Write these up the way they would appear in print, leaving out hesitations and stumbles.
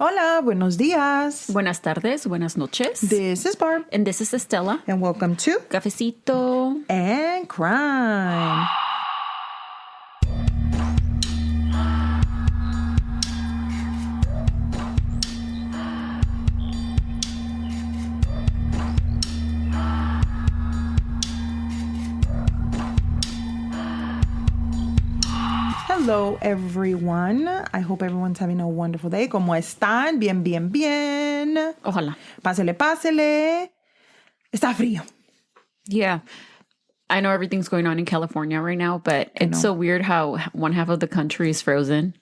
Hola, buenos días. Buenas tardes, buenas noches. This is Barb. And this is Estella. And welcome to Cafecito and Crime. Hello, everyone. I hope everyone's having a wonderful day. ¿Cómo están? Bien, bien, bien. Ojalá. Pásele, pásele. Está frío. Yeah. I know everything's going on in California right now, but it's so weird how one half of the country is frozen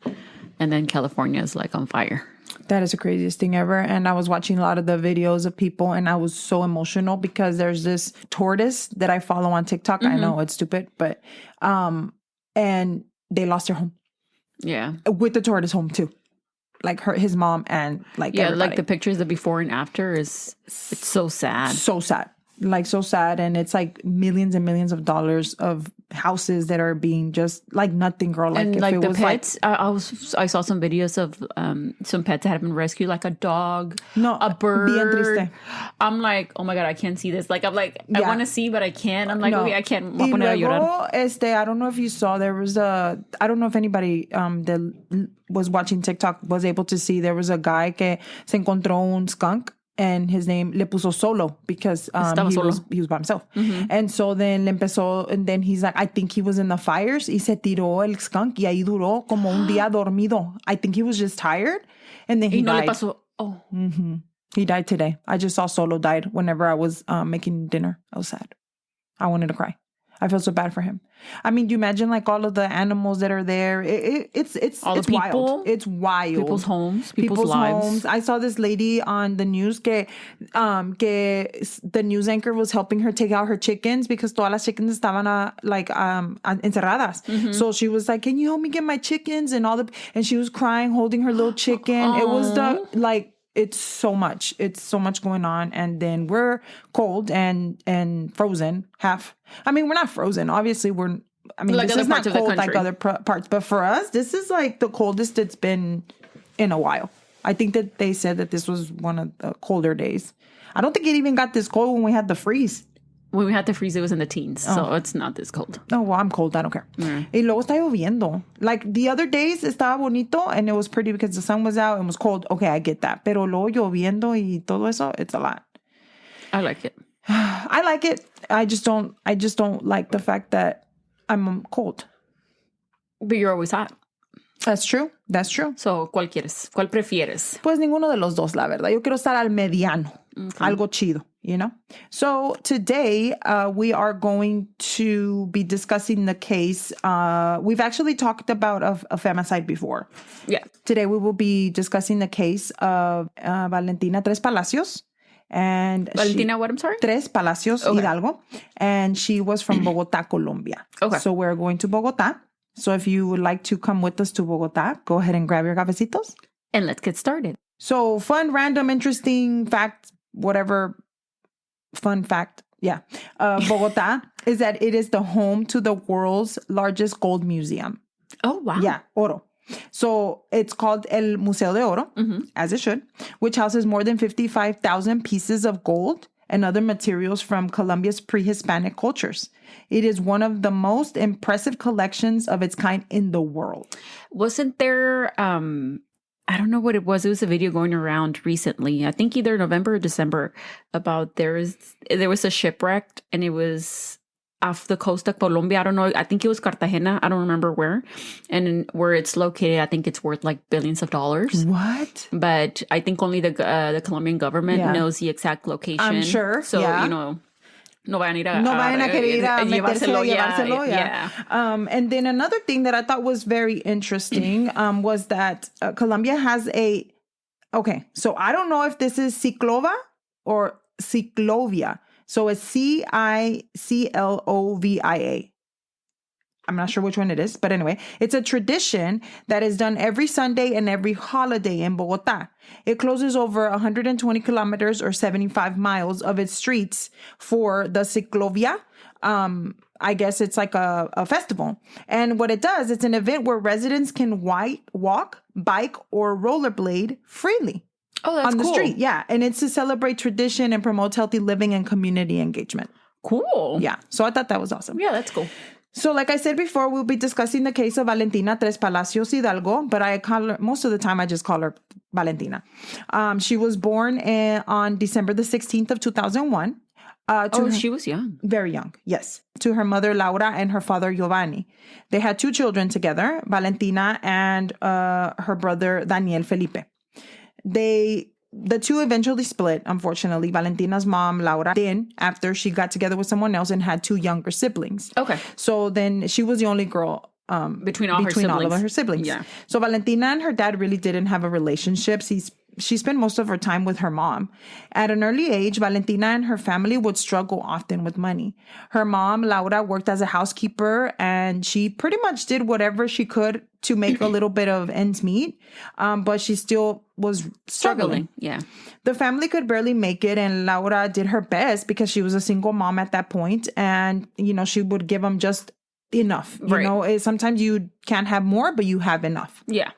and then California is like on fire. That is the craziest thing ever. And I was watching a lot of the videos of people and I was so emotional because there's this tortoise that I follow on TikTok. Mm-hmm. I know it's stupid, but and they lost their home. Yeah. With the tortoise home too. Like his mom and like everybody. Like the pictures of before and after it's so sad. So sad. Like so sad. And it's like millions and millions of dollars of houses that are being just like nothing, girl. Like and if like it the was pets, I saw some videos of some pets that have been rescued, like a dog, a bird. Bien triste. I'm like, oh my God, I can't see this. Like I'm like, I want to see, but I can't. I'm like, okay, I can't. Y luego, I don't know if you saw, there was I don't know if anybody that was watching TikTok was able to see, there was a guy que se encontró un skunk. And his name le puso Solo because he was by himself. Mm-hmm. And so then le empezó, and then he's like, I think he was in the fires y se tiró el skunk y ahí duró como un día dormido. I think he was just tired. And then he died. Le pasó. Oh. Mm-hmm. He died today. I just saw Solo died whenever I was making dinner. I was sad. I wanted to cry. I feel so bad for him. I mean, do you imagine like all of the animals that are there? It's all the people, wild. It's wild. People's homes, people's lives. Homes. I saw this lady on the news que the news anchor was helping her take out her chickens because todas las chickens estaban encerradas. Mm-hmm. So she was like, "Can you help me get my chickens?" And she was crying, holding her little chicken. Aww. It was it's so much. It's so much going on. And then we're cold and frozen half. I mean, we're not frozen. Obviously, like this is not cold like other parts. But for us, this is like the coldest it's been in a while. I think that they said that this was one of the colder days. I don't think it even got this cold when we had the freeze. When we had the freeze, it was in the teens. So it's not this cold. Oh, well, I'm cold. I don't care. Mm. Y luego está lloviendo. Like the other days, estaba bonito and it was pretty because the sun was out and it was cold. Okay, I get that. Pero luego lloviendo y todo eso, it's a lot. I like it. I like it. I just don't like the fact that I'm cold. But you're always hot. That's true. That's true. So, ¿cuál quieres? ¿Cuál prefieres? Pues ninguno de los dos, la verdad. Yo quiero estar al mediano. Okay. Algo chido, you know? So today we are going to be discussing the case. We've actually talked about a femicide before. Yeah. Today we will be discussing the case of Valentina Trespalacios. And Valentina, what? I'm sorry? Trespalacios Hidalgo. And she was from Bogota, Colombia. Okay. So we're going to Bogota. So if you would like to come with us to Bogota, go ahead and grab your cafecitos. And let's get started. So fun, random, interesting fact, whatever fun fact. Yeah. Bogota is that it is the home to the world's largest gold museum. Oh, wow. Yeah. Oro. So it's called El Museo de Oro, as it should, which houses more than 55,000 pieces of gold and other materials from Colombia's pre-Hispanic cultures. It is one of the most impressive collections of its kind in the world. Wasn't there, I don't know what it was. It was a video going around recently. I think either November or December about there was a shipwreck and it was off the coast of Colombia. I don't know. I think it was Cartagena. I don't remember where. And where it's located, I think it's worth like billions of dollars. What? But I think only the Colombian government knows the exact location. I'm sure. So, you know, no vayan a querer llevárselo. Yeah. And then another thing that I thought was very interesting was that Colombia has okay, so I don't know if this is Ciclova or Ciclovia. So it's Ciclovia. I'm not sure which one it is, but anyway, it's a tradition that is done every Sunday and every holiday in Bogota. It closes over 120 kilometers or 75 miles of its streets for the Ciclovia. I guess it's like a festival. And what it does, it's an event where residents can walk, bike, or rollerblade freely. Oh, that's on the cool. street. Yeah. And it's to celebrate tradition and promote healthy living and community engagement. Cool. Yeah. So I thought that was awesome. Yeah, that's cool. So like I said before, we'll be discussing the case of Valentina Trespalacios Hidalgo, but I call her, most of the time I just call her Valentina. She was born on December the 16th of 2001. She was young. Very young, yes. To her mother, Laura, and her father, Giovanni. They had 2 children together, Valentina and her brother, Daniel Felipe. The 2 eventually split, unfortunately. Valentina's mom, Laura, then after she got together with someone else and had 2 younger siblings. Okay. So then she was the only girl between all of her siblings. Yeah. So Valentina and her dad really didn't have a relationship. She spent most of her time with her mom. At an early age, Valentina and her family would struggle often with money. Her mom, Laura, worked as a housekeeper, and she pretty much did whatever she could to make a little bit of ends meet, but she still was struggling. Yeah. The family could barely make it, and Laura did her best because she was a single mom at that point, and, she would give them just enough. Right. Sometimes you can't have more, but you have enough. Yeah.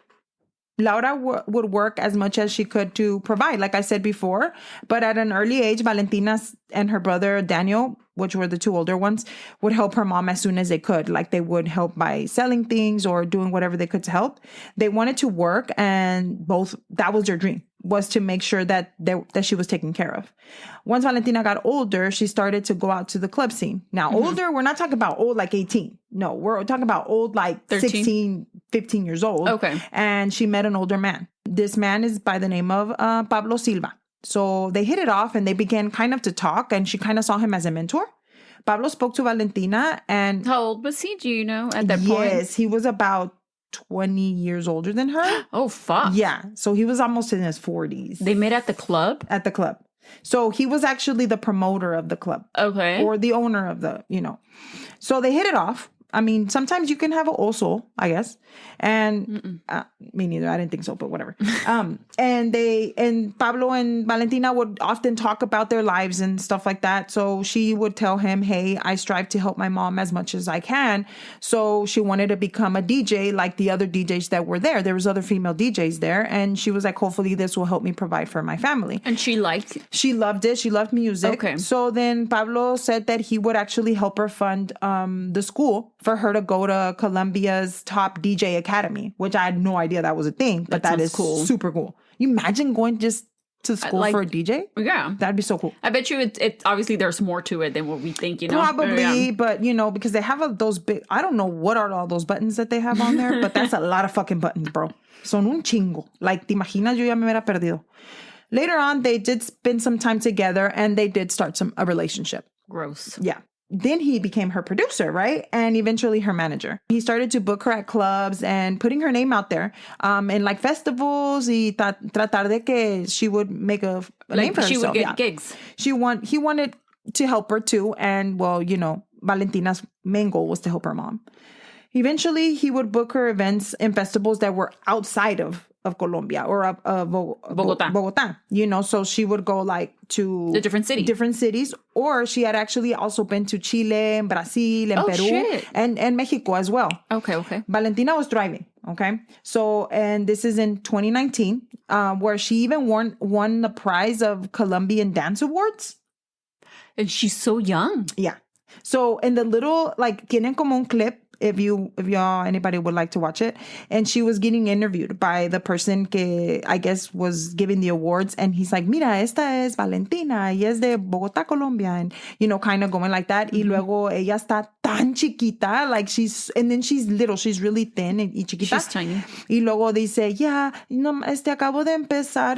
Laura would work as much as she could to provide, like I said before. But at an early age, Valentina and her brother Daniel, which were the 2 older ones, would help her mom as soon as they could. Like they would help by selling things or doing whatever they could to help. They wanted to work, and that was their dream, was to make sure that she was taken care of. Once Valentina got older, she started to go out to the club scene. Now, older, we're not talking about old like 18. No, we're talking about old like 13? 16, 15 years old. Okay. And she met an older man. This man is by the name of Pablo Silva. So they hit it off and they began kind of to talk, and she kind of saw him as a mentor. Pablo spoke to Valentina, and how old was he? Do you know at that point? Yes, he was about 20 years older than her. Oh, fuck. Yeah. So he was almost in his 40s. They met at the club? At the club. So he was actually the promoter of the club. Okay. Or the owner of the, So they hit it off. I mean, sometimes you can have an old soul, I guess. And me neither. I didn't think so, but whatever. And Pablo and Valentina would often talk about their lives and stuff like that. So she would tell him, hey, I strive to help my mom as much as I can. So she wanted to become a DJ like the other DJs that were there. There was other female DJs there. And she was like, hopefully this will help me provide for my family. And she liked it? She loved it. She loved music. Okay. So then Pablo said that he would actually help her fund the school for her to go to Colombia's top DJ academy, which I had no idea that was a thing, but that is cool. Super cool. You imagine going just to school for a DJ? Yeah. That'd be so cool. I bet you it's obviously there's more to it than what we think, Probably, but because they have those big, I don't know what are all those buttons that they have on there, but that's a lot of fucking buttons, bro. Son un chingo. Like, te imaginas, yo ya me hubiera perdido. Later on, they did spend some time together and they did start a relationship. Gross. Yeah. Then he became her producer, right? And eventually her manager. He started to book her at clubs and putting her name out there in like festivals y tratar de que she would make a name for herself. She would get gigs. He wanted to help her too. And well, Valentina's main goal was to help her mom. Eventually, he would book her events and festivals that were outside of Colombia or Bogota. So she would go like to the different cities, or she had actually also been to Chile and Brazil and Peru shit. and Mexico as well. Okay. Valentina was driving. Okay. So, and this is in 2019, where she even won the prize of Colombian Dance Awards. And she's so young. Yeah. So in the little, like, tienen como un clip, if anybody would like to watch it. And she was getting interviewed by the person que I guess was giving the awards. And he's like, mira, esta es Valentina y es de Bogota, Colombia. And, kind of going like that. Y luego ella está tan chiquita, like and then she's little, she's really thin y chiquita. She's tiny. Y luego dice, acabo de empezar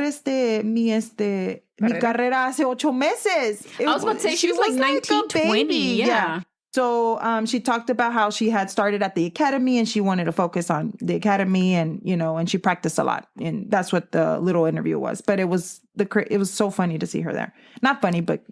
mi carrera hace 8 meses. I was about to say, she was like 19, 20. Yeah. So she talked about how she had started at the academy and she wanted to focus on the academy and, and she practiced a lot. And that's what the little interview was. But it was so funny to see her there. Not funny, but,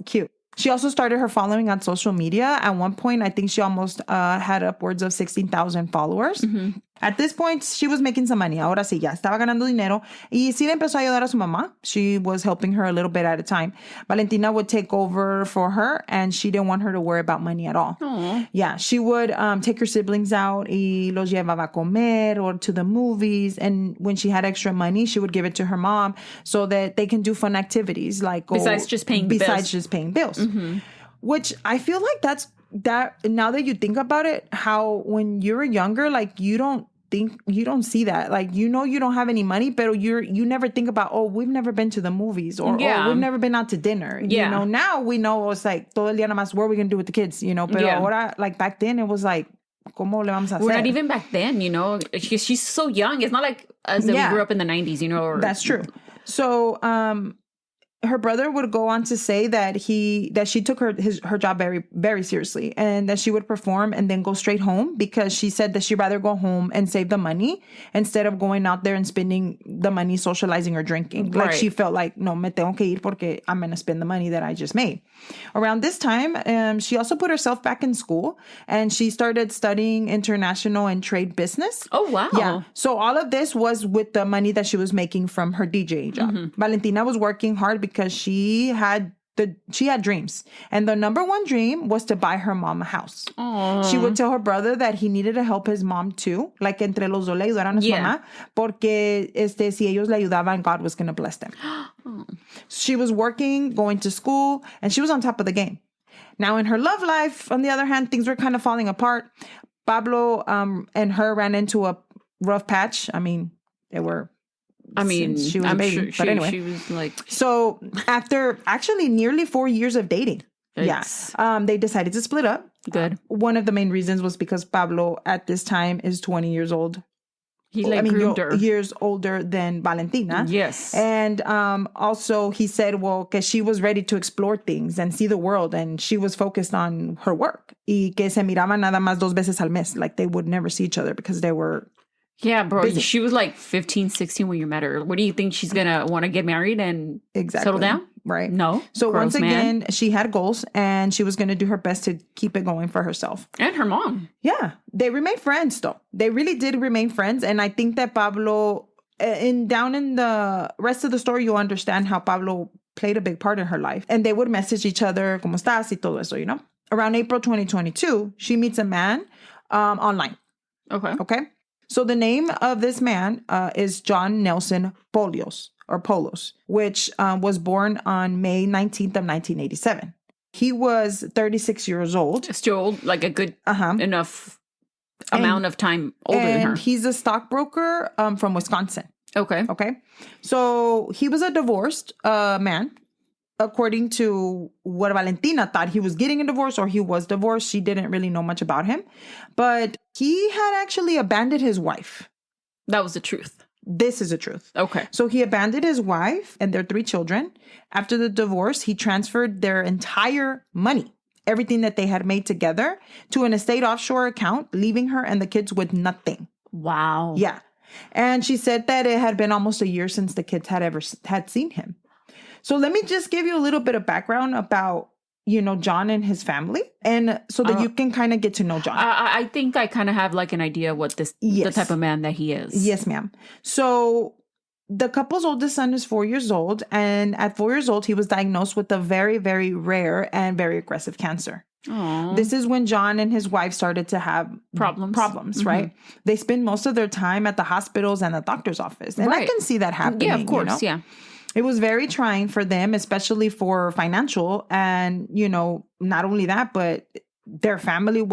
cute. She also started her following on social media. At one point, I think she almost had upwards of 16,000 followers. Mm-hmm. At this point, she was making some money. Ahora sí, ya estaba ganando dinero. Y sí le empezó a ayudar a su mamá. She was helping her a little bit at a time. Valentina would take over for her, and she didn't want her to worry about money at all. Aww. Yeah, she would take her siblings out y los llevaba a comer or to the movies. And when she had extra money, she would give it to her mom so that they can do fun activities like besides just paying bills. Mm-hmm. Which I feel like that now that you think about it, how when you're younger, like you don't see that, like, you don't have any money, but you never think about, oh, we've never been to the movies or we've never been out to dinner. Now we know it's like todo el día nada más, what are we gonna do with the kids, but ahora, like back then it was like, ¿cómo le vamos a hacer? We're not even back then, she's so young. It's not like us that we grew up in the 90s, That's true. So her brother would go on to say that she took her job very, very seriously, and that she would perform and then go straight home, because she said that she'd rather go home and save the money instead of going out there and spending the money socializing or drinking. Right. Like she felt like, no, me tengo que ir porque I'm going to spend the money that I just made. Around this time, she also put herself back in school, and she started studying international and trade business. Oh, wow. Yeah. So all of this was with the money that she was making from her DJ job. Mm-hmm. Valentina was working hard because she had dreams, and the number one dream was to buy her mom a house. Aww. She would tell her brother that he needed to help his mom too, like entre los dos le ayudaran a su mamá, porque si ellos le ayudaban, God was going to bless them. She was working, going to school, and she was on top of the game. Now in her love life, on the other hand, things were kind of falling apart. Pablo and her ran into a rough patch. I mean, she was a baby, sure but anyway. She was like... So after actually nearly 4 years of dating, they decided to split up. Good. One of the main reasons was because Pablo at this time is 20 years old. He groomed her. Years older than Valentina. Yes. And also he said, well, que she was ready to explore things and see the world, and she was focused on her work. Y que se miraban nada más 2 veces al mes. Like they would never see each other because they were... Yeah, bro. busy. She was like 15, 16 when you met her. What do you think? She's going to want to get married and settle down? Right. No. So once again, she had goals, and she was going to do her best to keep it going for herself. And her mom. Yeah. They remained friends, though. They really did remain friends. And I think that Pablo, down in the rest of the story, you'll understand how Pablo played a big part in her life. And they would message each other, ¿Cómo estás? Y todo eso, Around April 2022, she meets a man online. Okay. So the name of this man is John Nelson Polos, which was born on May 19th of 1987. He was 36 years old. Still like a good enough amount of time older than her. And he's a stockbroker from Wisconsin. Okay. So he was a divorced man. According to what Valentina thought, he was getting a divorce or he was divorced. She didn't really know much about him. But he had actually abandoned his wife. That was the truth. This is the truth. Okay. So he abandoned his wife and their 3 children. After the divorce, he transferred their entire money, everything that they had made together, to an estate offshore account, leaving her and the kids with nothing. Wow. Yeah. And she said that it had been almost a year since the kids had seen him. So let me just give you a little bit of background about, John and his family, and so that you can kind of get to know John. I think I kind of have like an idea what the type of man that he is. Yes, ma'am. So the couple's oldest son is 4 years old, and at 4 years old, he was diagnosed with a very, very rare and very aggressive cancer. Aww. This is when John and his wife started to have problems, right? They spend most of their time at the hospitals and the doctor's office. And I can see that happening. Yeah, of course, yeah. It was very trying for them, especially for financial. And, not only that, but their family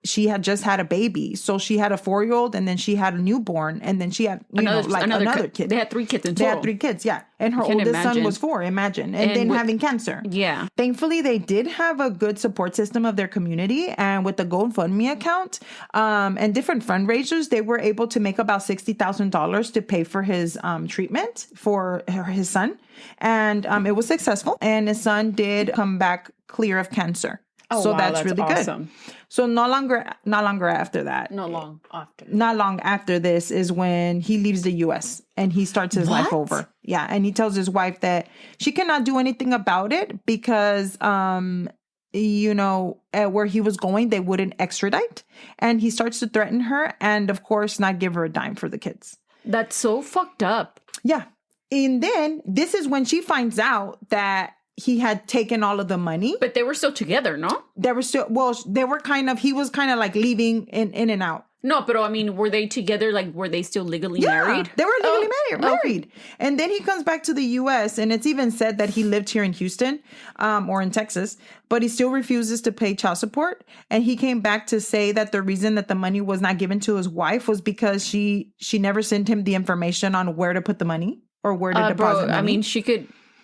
she had just had a baby. So she had a 4-year-old, and then she had a newborn, and then she had, another kid. They had 3 kids in total. They had 3 kids, yeah. And her oldest son was 4, imagine. And then having cancer. Yeah. Thankfully, they did have a good support system of their community. And with the GoFundMe account and different fundraisers, they were able to make about $60,000 to pay for his treatment for his son. And it was successful. And his son did come back clear of cancer. Oh, so wow, that's really awesome. Good. So not long after that. Not long after. Not long after this is when he leaves the U.S. and he starts his life over. Yeah, and he tells his wife that she cannot do anything about it because where he was going, they wouldn't extradite. And he starts to threaten her and, of course, not give her a dime for the kids. That's so fucked up. Yeah. And then this is when she finds out that he had taken all of the money. But they were still together, no? They were still, he was kind of like leaving in and out. No, but I mean, were they together? Like, were they still legally married? They were legally married. Okay. And then he comes back to the U.S. and it's even said that he lived here in Houston or in Texas, but he still refuses to pay child support. And he came back to say that the reason that the money was not given to his wife was because she never sent him the information on where to put the money or where to deposit money. I mean,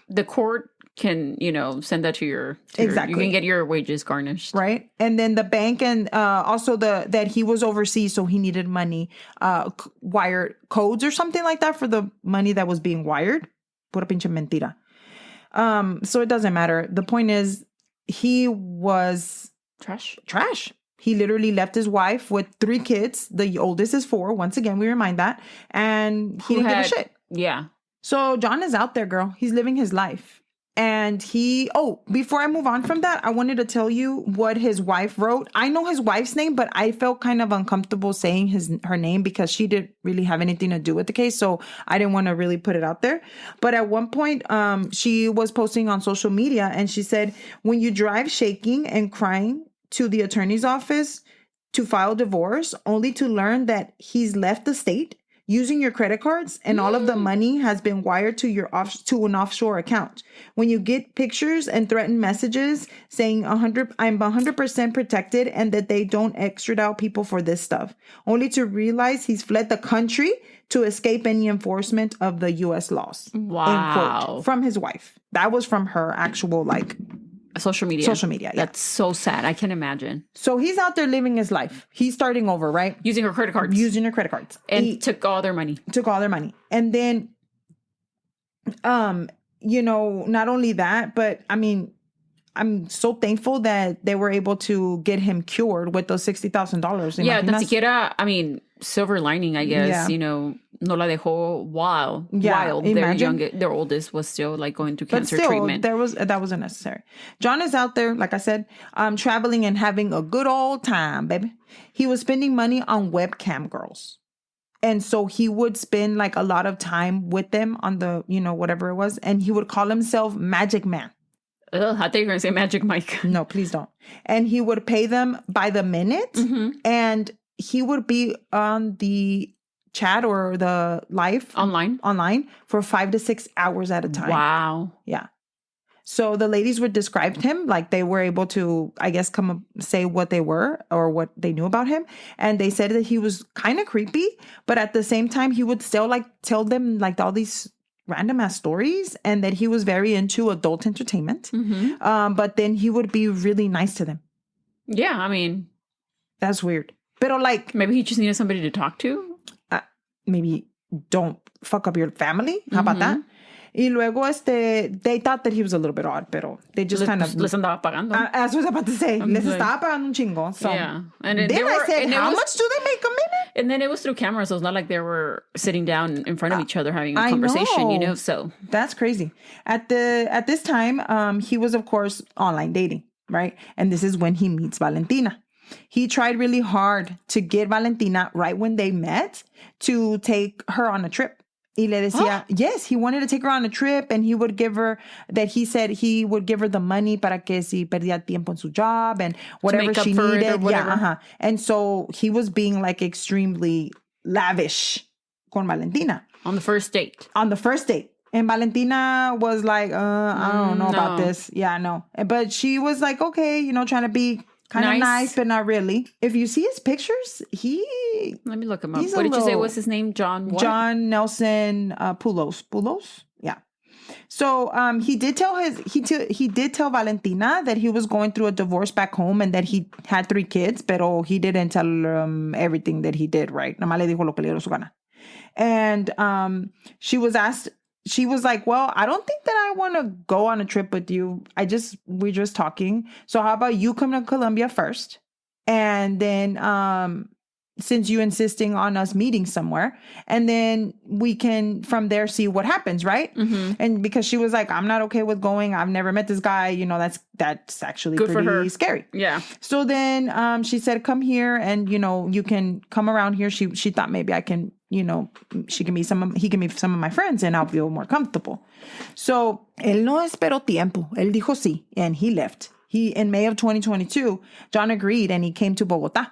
the court can, send that to your exactly. You can get your wages garnished. Right. And then the bank and also that he was overseas, so he needed money, wired codes or something like that for the money that was being wired. Pura pinche mentira. So it doesn't matter. The point is he was trash. He literally left his wife with 3 kids. The oldest is 4. Once again, we remind that. And he didn't give a shit. Yeah. So John is out there, girl. He's living his life. And before I move on from that, I wanted to tell you what his wife wrote. I know his wife's name, but I felt kind of uncomfortable saying her name because she didn't really have anything to do with the case. So I didn't want to really put it out there. But at one point, she was posting on social media and she said, when you drive shaking and crying to the attorney's office to file divorce, only to learn that he's left the state, using your credit cards and all of the money has been wired to an offshore account. When you get pictures and threatened messages saying I'm 100% protected and that they don't extradite people for this stuff, only to realize he's fled the country to escape any enforcement of the U.S. laws. Wow. End quote. From his wife. That was from her actual social media. Yeah. That's so sad. I can imagine. So he's out there living his life. He's starting over, right? Using her credit cards. And took all their money. And then, not only that, but I mean, I'm so thankful that they were able to get him cured with those $60,000. Yeah, tan siquiera, I mean, silver lining, I guess, no la dejó wild. Their oldest was still going through cancer treatment. That wasn't necessary. John is out there, like I said, traveling and having a good old time, baby. He was spending money on webcam girls. And so he would spend a lot of time with them on the, whatever it was. And he would call himself Magic Man. Ugh, I thought you were going to say Magic Mike. No, please don't. And he would pay them by the minute. Mm-hmm. And he would be on the chat or the live online for 5 to 6 hours at a time. Wow. Yeah. So the ladies would describe him like they were able to, I guess, come up, say what they were or what they knew about him. And they said that he was kind of creepy, but at the same time, he would still tell them all these random ass stories and that he was very into adult entertainment. Mm-hmm. But then he would be really nice to them. Yeah, I mean, that's weird. Pero maybe he just needed somebody to talk to. Maybe don't fuck up your family. How about that? Y luego, they thought that he was a little bit odd, pero they just kind of... Les andaba pagando. As I was about to say. Les estaba pagando un chingo. So. Yeah. And then I said, how much do they make a minute? And then it was through cameras, so it's not like they were sitting down in front of each other having a conversation, so... That's crazy. At this time, he was, of course, online dating, right? And this is when he meets Valentina. He tried really hard to get Valentina right when they met to take her on a trip. Y le decía, yes, he wanted to take her on a trip and he would give her, that he said he would give her the money para que si perdía tiempo en su job and whatever she needed. Yeah, And so he was being extremely lavish con Valentina. On the first date. And Valentina was like, I don't know about this. Yeah, no. But she was like, okay, trying to be kind of nice, but not really. If you see his pictures, let me look him up. What did you say? What's his name? John what? John Nelson Poulos. Yeah. So he did tell Valentina that he was going through a divorce back home and that he had 3 kids, pero he didn't tell everything that he did, right? Nada más le dijo lo que le dio su gana. And she was asked, she was like, well, I don't think that I want to go on a trip with you. We're just talking. So how about you come to Colombia first? And then since you insisting on us meeting somewhere, and then we can from there see what happens, right? And because she was like, I'm not okay with going. I've never met this guy. You know, that's actually Good for her. pretty scary. Yeah. So then she said, come here and, you know, you can come around here. She thought maybe I can, you know, he can meet some of my friends and I'll feel more comfortable. So él no esperó tiempo. Él dijo sí, and he left. In May of 2022, John agreed and he came to Bogota.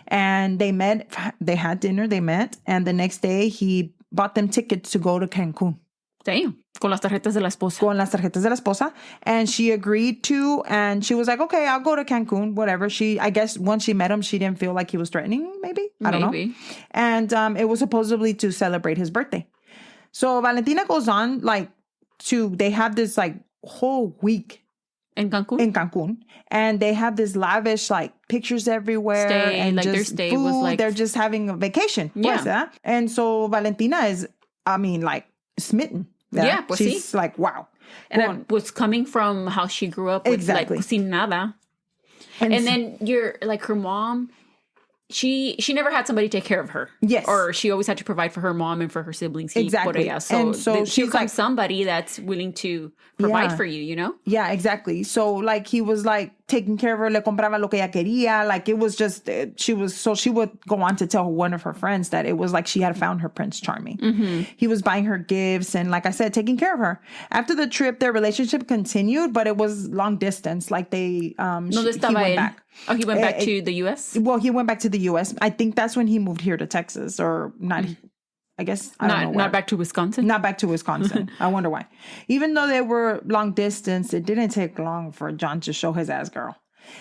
And they met, they had dinner, they met. And the next day he bought them tickets to go to Cancun. Damn. Con las tarjetas de la esposa. Con las tarjetas de la esposa. And she agreed to, and she was like, okay, I'll go to Cancun, whatever. I guess once she met him, she didn't feel like he was threatening, maybe. I don't know. And it was supposedly to celebrate his birthday. So Valentina goes on, like, they have this, like, whole week. In Cancun? In Cancun. And they have this lavish, like, pictures everywhere. And like just their stay food. was like... They're just having a vacation. Yeah. Pues, and so Valentina is, I mean, like, smitten. Yeah, pues she's like, wow. And it was coming from how she grew up with, exactly. like, sin nada. And then you're, like, her mom... She never had somebody take care of her. Yes. Or she always had to provide for her mom and for her siblings. Exactly. So she's like somebody that's willing to provide for you, you know? Yeah, exactly. So like he was like taking care of her, le compraba lo que ella quería. Like it was just, she would go on to tell one of her friends that it was like she had found her Prince Charming. He was buying her gifts and like I said, taking care of her. After the trip, their relationship continued, but it was long distance. Like he went back. Oh, he went back to the U.S.? Well, he went back to the U.S. I think that's when he moved here to Texas or not. I guess, I don't know. Not back to Wisconsin? Not back to Wisconsin. I wonder why. Even though they were long distance, it didn't take long for John to show his ass girl.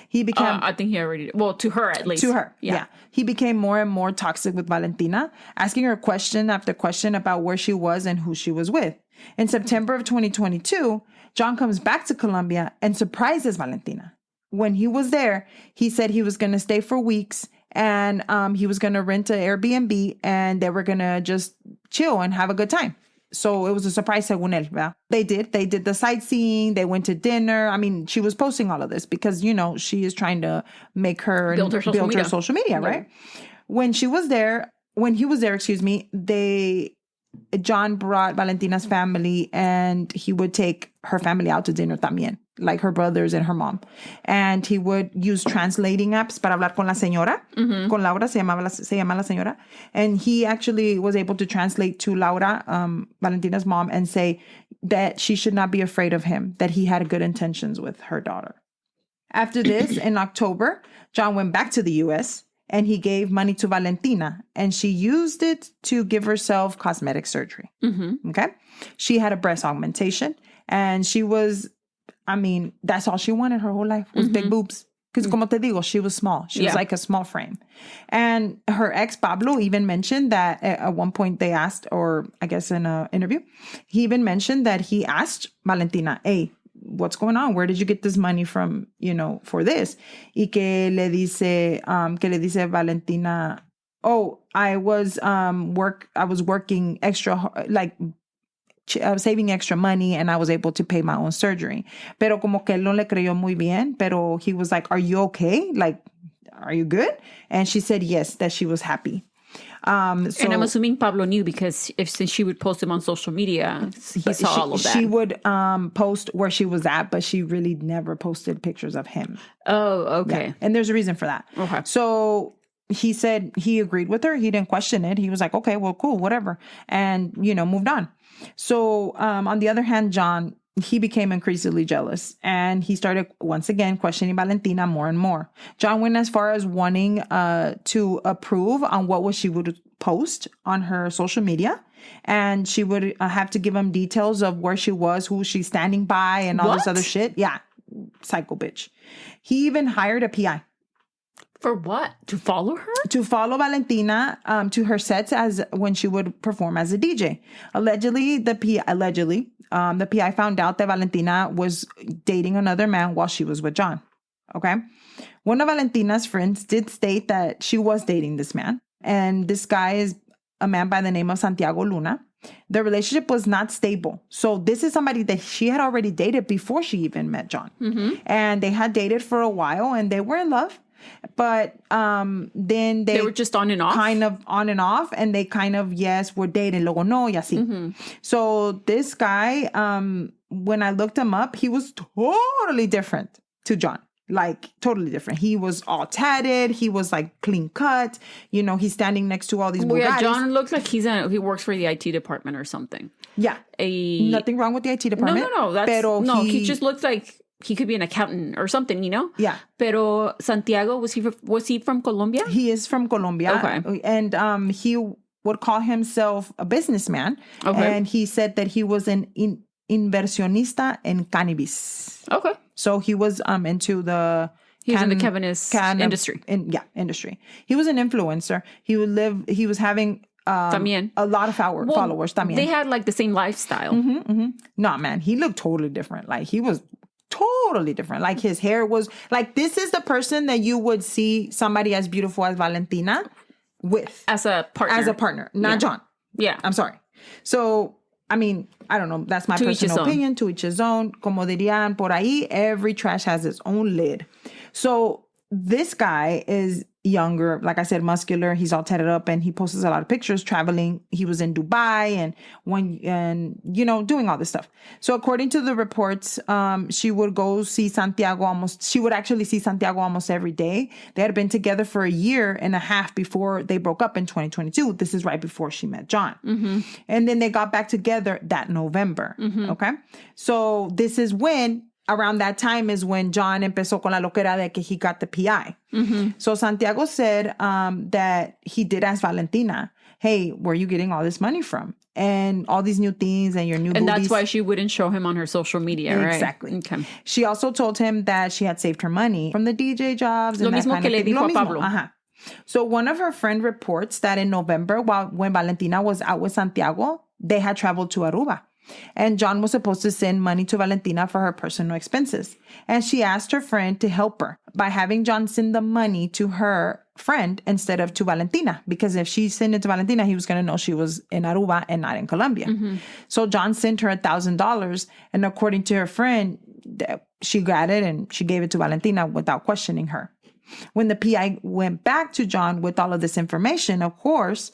He became... I think he already... Well, to her at least. To her, yeah. He became more and more toxic with Valentina, asking her question after question about where she was and who she was with. In September of 2022, John comes back to Colombia and surprises Valentina. When he was there, he said he was going to stay for weeks and he was going to rent an Airbnb and they were going to just chill and have a good time. So it was a surprise, según él, ¿verdad? They did the sightseeing. They went to dinner. I mean, she was posting all of this because, you know, she is trying to make build her social media, right? When he was there, John brought Valentina's family and he would take her family out to dinner también, like her brothers and her mom. And he would use translating apps para hablar con la señora. Con Laura, se llama la señora. And he actually was able to translate to Laura, Valentina's mom, and say that she should not be afraid of him, that he had good intentions with her daughter. After this, in October, John went back to the U.S., and he gave money to Valentina, and she used it to give herself cosmetic surgery. Okay? She had a breast augmentation, and she was, I mean, that's all she wanted her whole life was big boobs. Because como te digo, she was small. She was like a small frame. And her ex, Pablo, even mentioned that at one point they asked, or I guess in an interview, he even mentioned that he asked Valentina, hey, what's going on? Where did you get this money from, you know, for this? Y que le dice Valentina, oh, I was working extra, like saving extra money, and I was able to pay my own surgery. Pero como que él no le creyó muy bien, pero he was like, are you okay? Like, are you good? And she said yes, that she was happy. And I'm assuming Pablo knew because since she would post him on social media, he saw all of that. She would post where she was at, but she really never posted pictures of him. Oh, okay. Yeah. And there's a reason for that. Okay. So he said he agreed with her. He didn't question it. He was like, okay, well, cool, whatever. And, you know, moved on. So on the other hand, John, he became increasingly jealous and he started once again questioning Valentina more and more. John went as far as wanting to approve on what she would post on her social media. And she would have to give him details of where she was, who she's standing by and all this other shit. Yeah. Psycho bitch. He even hired a PI. For what? To follow her? To follow Valentina to her sets as when she would perform as a DJ. Allegedly, the PI found out that Valentina was dating another man while she was with John. Okay? One of Valentina's friends did state that she was dating this man. And this guy is a man by the name of Santiago Luna. The relationship was not stable. So this is somebody that she had already dated before she even met John. And they had dated for a while and they were in love. But then They were just on and off? kind of on and off, and they kind of, yes, were dating, luego no, y así. So this guy, when I looked him up, he was totally different to John. Like, totally different. He was all tatted. He was, like, clean cut. You know, he's standing next to all these Bugattis. Yeah, John looks like he works for the IT department or something. Yeah. Nothing wrong with the IT department. No. He just looks like he could be an accountant or something, you know? Yeah. Pero Santiago, was he from Colombia? He is from Colombia. Okay. And he would call himself a businessman. Okay. And he said that he was an inversionista en cannabis. Okay. So he was into the... He was in the cannabis industry. Industry. He was an influencer. He was having a lot of followers. También. They had like the same lifestyle. No, man, he looked totally different. Like, he was totally different. Like, his hair was... Like, this is the person that you would see somebody as beautiful as Valentina with. As a partner. Not John. Yeah. I'm sorry. So... I mean, I don't know. That's my personal opinion. To each his own. Como dirían por ahí, every trash has its own lid. So this guy is younger, like I said, muscular. He's all tatted up, and he posts a lot of pictures traveling. He was in Dubai and you know, doing all this stuff. So according to the reports, she would go see Santiago she would actually see Santiago almost every day. They had been together for a year and a half before they broke up in 2022. This is right before she met John. And then they got back together that November. Okay. So this is around that time is when John empezó con la loquera de que he got the PI. So Santiago said that he did ask Valentina, hey, where are you getting all this money from? And all these new things and your new And boobies. that's why she wouldn't show him on her social media, right? Exactly. Okay. She also told him that she had saved her money from the DJ jobs. Lo and mismo that que kind le of thing. dijo a Pablo. So one of her friends reports that in November, when Valentina was out with Santiago, they had traveled to Aruba. And John was supposed to send money to Valentina for her personal expenses. And she asked her friend to help her by having John send the money to her friend instead of to Valentina. Because if she sent it to Valentina, he was going to know she was in Aruba and not in Colombia. So John sent her $1,000. And according to her friend, she got it and she gave it to Valentina without questioning her. When the PI went back to John with all of this information, of course,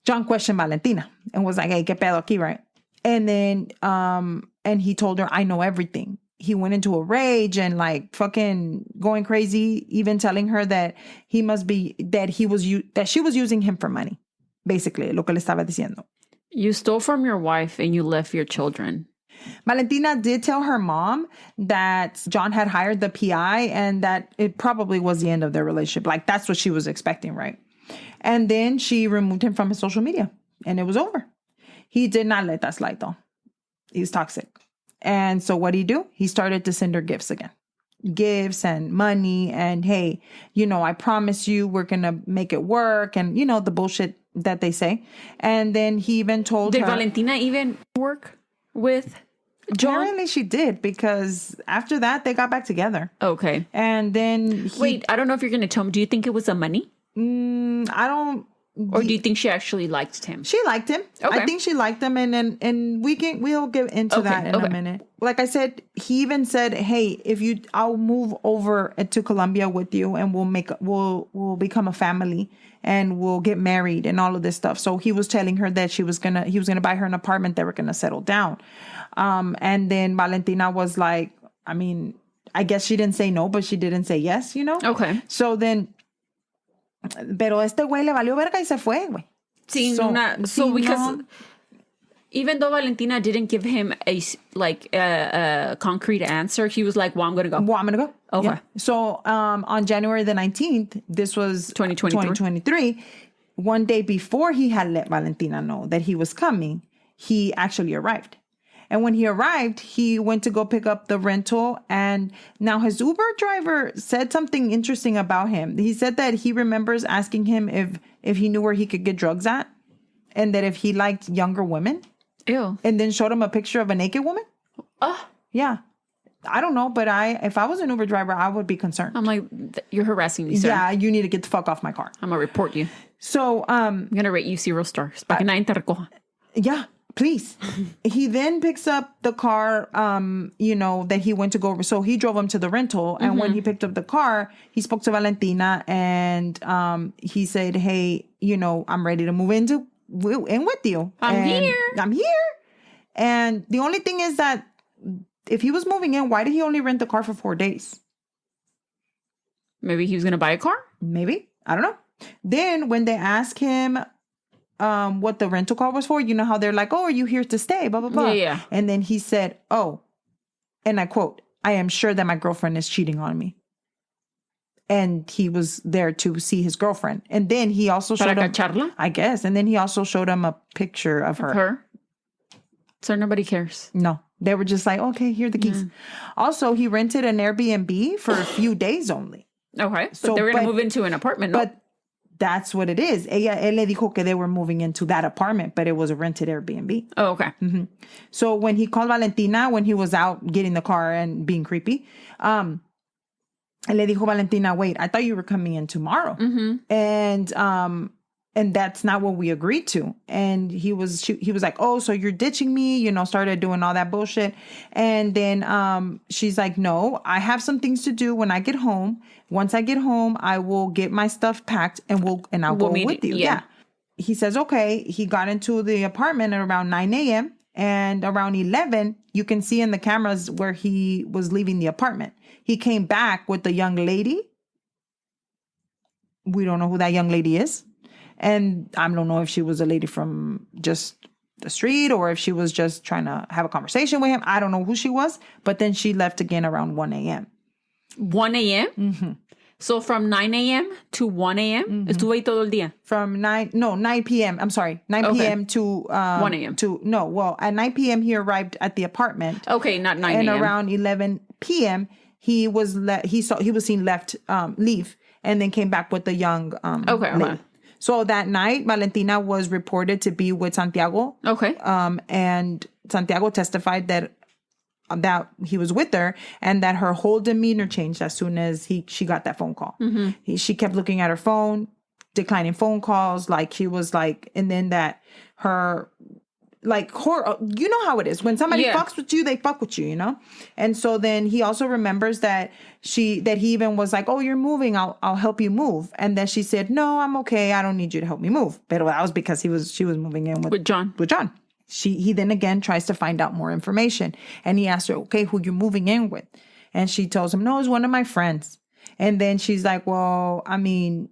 John questioned Valentina and was like, hey, ¿qué pedo aquí, right? And then, and he told her, I know everything. He went into a rage and like fucking going crazy, even telling her that that she was using him for money. Basically, lo que le estaba diciendo. You stole from your wife and you left your children. Valentina did tell her mom that John had hired the PI and that it probably was the end of their relationship. Like, that's what she was expecting, right? And then she removed him from his social media and it was over. He did not let that slide, though. He's toxic. And so what did he do? He started to send her gifts again. Gifts and money and, hey, you know, I promise you we're going to make it work. And, you know, the bullshit that they say. And then he even told her... Did Valentina even work with John? Apparently she did, because after that, they got back together. Okay. And then... Wait, I don't know if you're going to tell me. Do you think it was the money? I don't... Or do you think she actually liked him? She liked him. Okay. I think she liked him, and we'll get into that in a minute. Like I said, he even said, "Hey, I'll move over to Colombia with you, and we'll become a family, and we'll get married, and all of this stuff." So he was telling her that he was gonna buy her an apartment. They were gonna settle down, and then Valentina was like, I mean, I guess she didn't say no, but she didn't say yes, you know? Okay. So then. Pero este güey le valió verga y se fue, güey. Because even though Valentina didn't give him a concrete answer, he was like, well, I'm going to go. Well, I'm going to go. Okay. Yeah. So on January the 19th, this was 2023, one day before he had let Valentina know that he was coming, he actually arrived. And when he arrived, he went to go pick up the rental. And now his Uber driver said something interesting about him. He said that he remembers asking him if he knew where he could get drugs at. And that if he liked younger women. Ew. And then showed him a picture of a naked woman. Yeah. I don't know, but if I was an Uber driver, I would be concerned. I'm like, you're harassing me, sir. Yeah, you need to get the fuck off my car. I'm going to report you. So, I'm going to rate you 0 stars. Para que nadie te recoja. Yeah. Please. He then picks up the car, that he went to go. So he drove him to the rental. And when he picked up the car, he spoke to Valentina and he said, hey, I'm ready to move in with you. I'm here. And the only thing is that if he was moving in, why did he only rent the car for 4 days? Maybe he was going to buy a car? Maybe. I don't know. Then when they ask him what the rental car was for, you know how they're like, oh, are you here to stay? Blah, blah, blah. Yeah. And then he said, oh, and I quote, I am sure that my girlfriend is cheating on me. And he was there to see his girlfriend. And then he also showed him, cacharla? I guess. And then he also showed him a picture of her. So nobody cares. No. They were just like, okay, here are the keys. Also, he rented an Airbnb for a few days only. Okay. So they were going to move into an apartment. No? But that's what it is. Él le dijo que they were moving into that apartment, but it was a rented Airbnb. Oh, okay. Mm-hmm. So when he called Valentina, when he was out getting the car and being creepy, le dijo Valentina, wait, I thought you were coming in tomorrow. Mm-hmm. And that's not what we agreed to. And he was like, oh, so you're ditching me, started doing all that bullshit. And then she's like, no, I have some things to do when I get home. Once I get home, I will get my stuff packed and I'll go with you. Yeah. He says, okay. He got into the apartment at around 9 a.m. And around 11, you can see in the cameras where he was leaving the apartment. He came back with the young lady. We don't know who that young lady is. And I don't know if she was a lady from just the street or if she was just trying to have a conversation with him. I don't know who she was. But then she left again around 1 a.m. 1 a.m.? Mm-hmm. So from 9 a.m. to 1 a.m.? Mm-hmm. Estuvo ahí todo el día? From 9 p.m. I'm sorry. 9 p.m. to... 1 a.m. At 9 p.m. he arrived at the apartment. Okay, not 9 a.m. And around 11 p.m. he was seen leave and then came back with the young lady. So that night, Valentina was reported to be with Santiago. Okay. And Santiago testified that he was with her and that her whole demeanor changed as soon as she got that phone call. Mm-hmm. She kept looking at her phone, declining phone calls, like she was like, and then that her... Like, you know how it is. When somebody fucks with you, they fuck with you, And so then he also remembers that he even was like, oh, you're moving. I'll help you move. And then she said, no, I'm okay. I don't need you to help me move. But that was because she was moving in with John. He then again tries to find out more information. And he asks her, okay, who you're moving in with? And she tells him, no, it's one of my friends. And then she's like, well, I mean,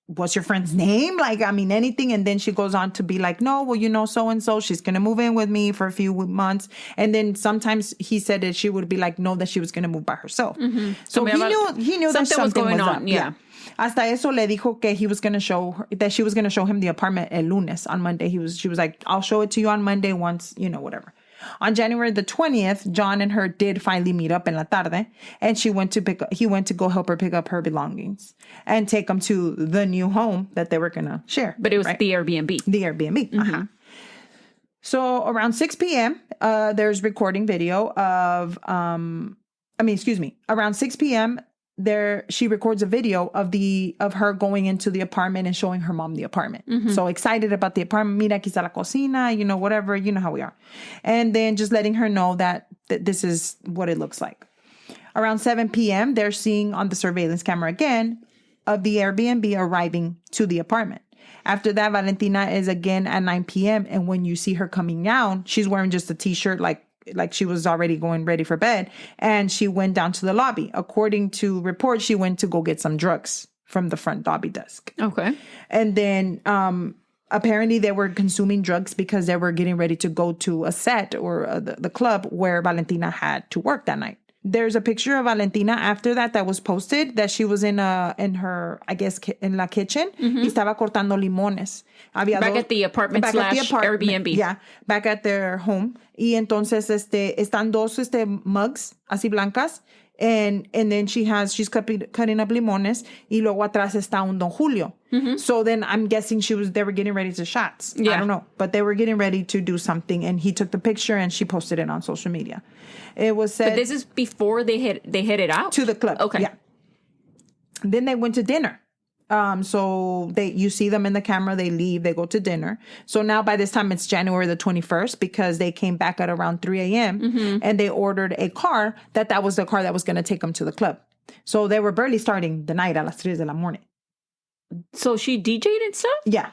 what's your friend's name? Like, I mean, anything. And then she goes on to be like, no, well, so-and-so, she's going to move in with me for a few months. And then sometimes he said that she would be like, no, that she was going to move by herself. Mm-hmm. So he knew that something was on. Yeah. Hasta eso le dijo que he was going to show her, that she was going to show him the apartment el lunes. On Monday, she was like, I'll show it to you on Monday once, whatever. On January the 20th, John and her did finally meet up in la tarde, and he went to go help her pick up her belongings and take them to the new home that they were going to share. But it was the Airbnb. The Airbnb. Mm-hmm. Uh-huh. So around 6 p.m., there's recording video of, around 6 p.m., she records a video of her going into the apartment and showing her mom the apartment. Mm-hmm. So excited about the apartment. Mira, aquí está la cocina, whatever, how we are. And then just letting her know that this is what it looks like. Around 7 p.m., they're seeing on the surveillance camera again of the Airbnb arriving to the apartment. After that, Valentina is again at 9 p.m. And when you see her coming down, she's wearing just a t-shirt like she was already going ready for bed. And she went down to the lobby. According to reports, she went to go get some drugs from the front lobby desk. Okay. And then apparently they were consuming drugs because they were getting ready to go to a set or the club where Valentina had to work that night. There's a picture of Valentina after that was posted that she was in her, I guess, in la kitchen. Mm-hmm. Y estaba cortando limones. Back at the apartment / Airbnb. Yeah, back at their home. Y entonces están dos mugs así blancas. And then she's cutting up limones. Y luego atrás está un Don Julio. Mm-hmm. So then I'm guessing they were getting ready to shots. Yeah. I don't know. But they were getting ready to do something. And he took the picture and she posted it on social media. It was said... But this is before they headed out? To the club. Okay. Yeah. Then they went to dinner. So you see them in the camera, they leave, they go to dinner. So now by this time it's January the 21st because they came back at around 3 a.m. And they ordered a car that was the car that was going to take them to the club. So they were barely starting the night a las 3 de la morning. So she DJ'd and stuff? Yeah.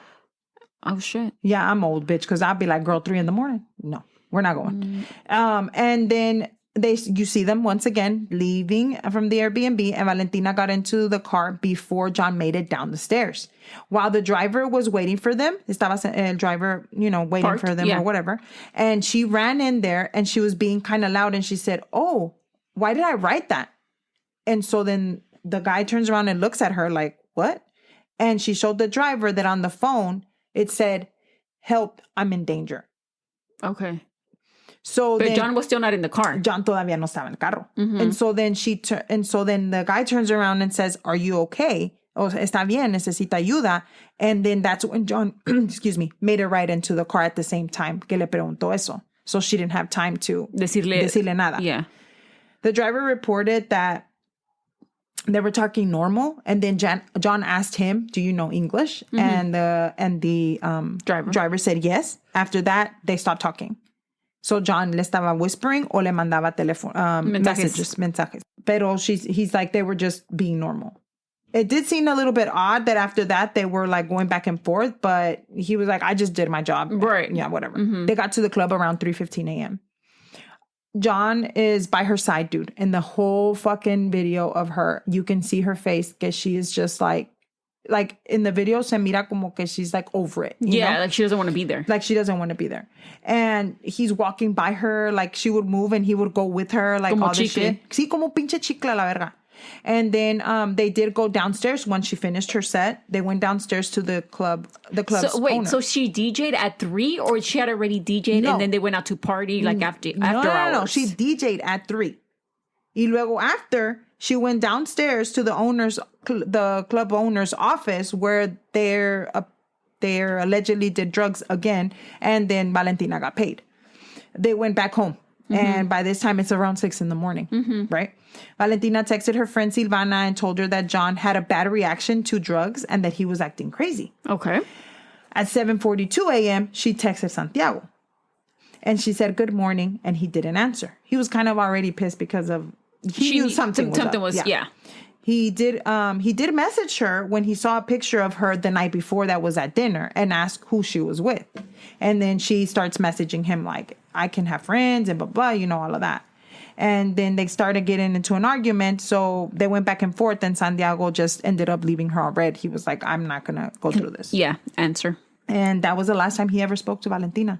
Oh, shit. Yeah, I'm old, bitch, because I'll be like, girl, 3 a.m. No, we're not going. And then you see them once again leaving from the Airbnb, and Valentina got into the car before John made it down the stairs. While the driver was waiting for them, estaba el driver, waiting Parked, for them or whatever. And she ran in there and she was being kind of loud and she said, "Oh, why did I write that?" And so then the guy turns around and looks at her like, "What?" And she showed the driver that on the phone, it said, "Help, I'm in danger." Okay. So but then, John was still not in the car. John todavía no estaba en el carro. And so then the guy turns around and says, "Are you okay? O está bien, necesita ayuda." And then that's when John, made it right into the car at the same time que le preguntó eso. So she didn't have time to decirle nada. Yeah. The driver reported that they were talking normal, and then John asked him, "Do you know English?" And the driver said yes. After that, they stopped talking. So John le estaba whispering o le mandaba mensajes. Pero he's like, they were just being normal. It did seem a little bit odd that after that they were like going back and forth, but he was like, I just did my job. Right. Yeah, whatever. They got to the club around 3:15 a.m. John is by her side, dude. In the whole fucking video of her, you can see her face que she is just like in the video, se mira como que she's like over it. You know? Like she doesn't want to be there. Like she doesn't want to be there. And he's walking by her, like she would move and he would go with her, like como all this shit. Sí, como pinche chicle la verga. And then they did go downstairs once she finished her set. They went downstairs to the club's owner. So she DJ'd at 3 or she had already DJ'd and then they went out to party like after hours? No. She DJ'd at 3. Y luego after, she went downstairs to the club owner's office where they allegedly did drugs again. And then Valentina got paid. They went back home. And by this time, it's around 6 a.m, right? Valentina texted her friend Silvana and told her that John had a bad reaction to drugs and that he was acting crazy. Okay. At 7:42 a.m., she texted Santiago. And she said, "Good morning." And he didn't answer. He was kind of already pissed because of... He knew something was up. Yeah. He did message her when he saw a picture of her the night before that was at dinner and asked who she was with. And then she starts messaging him like, "I can have friends," and blah, blah, all of that. And then they started getting into an argument. So they went back and forth and Santiago just ended up leaving her on red. He was like, "I'm not going to go through this." Yeah, answer. And that was the last time he ever spoke to Valentina.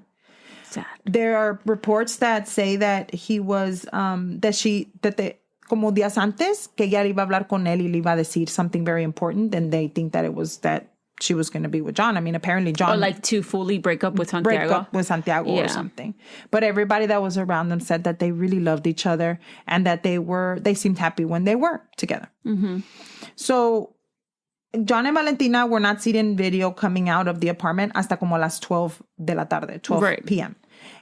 Sad. There are reports that say that he was, como días antes, que ella iba a hablar con él y le iba a decir something very important. And they think that it was that she was going to be with John. I mean, apparently John... Or like to fully break up with Santiago. Break up with Santiago or something. But everybody that was around them said that they really loved each other and that they seemed happy when they were together. So John and Valentina were not seen in video coming out of the apartment hasta como las 12 de la tarde, 12 p.m.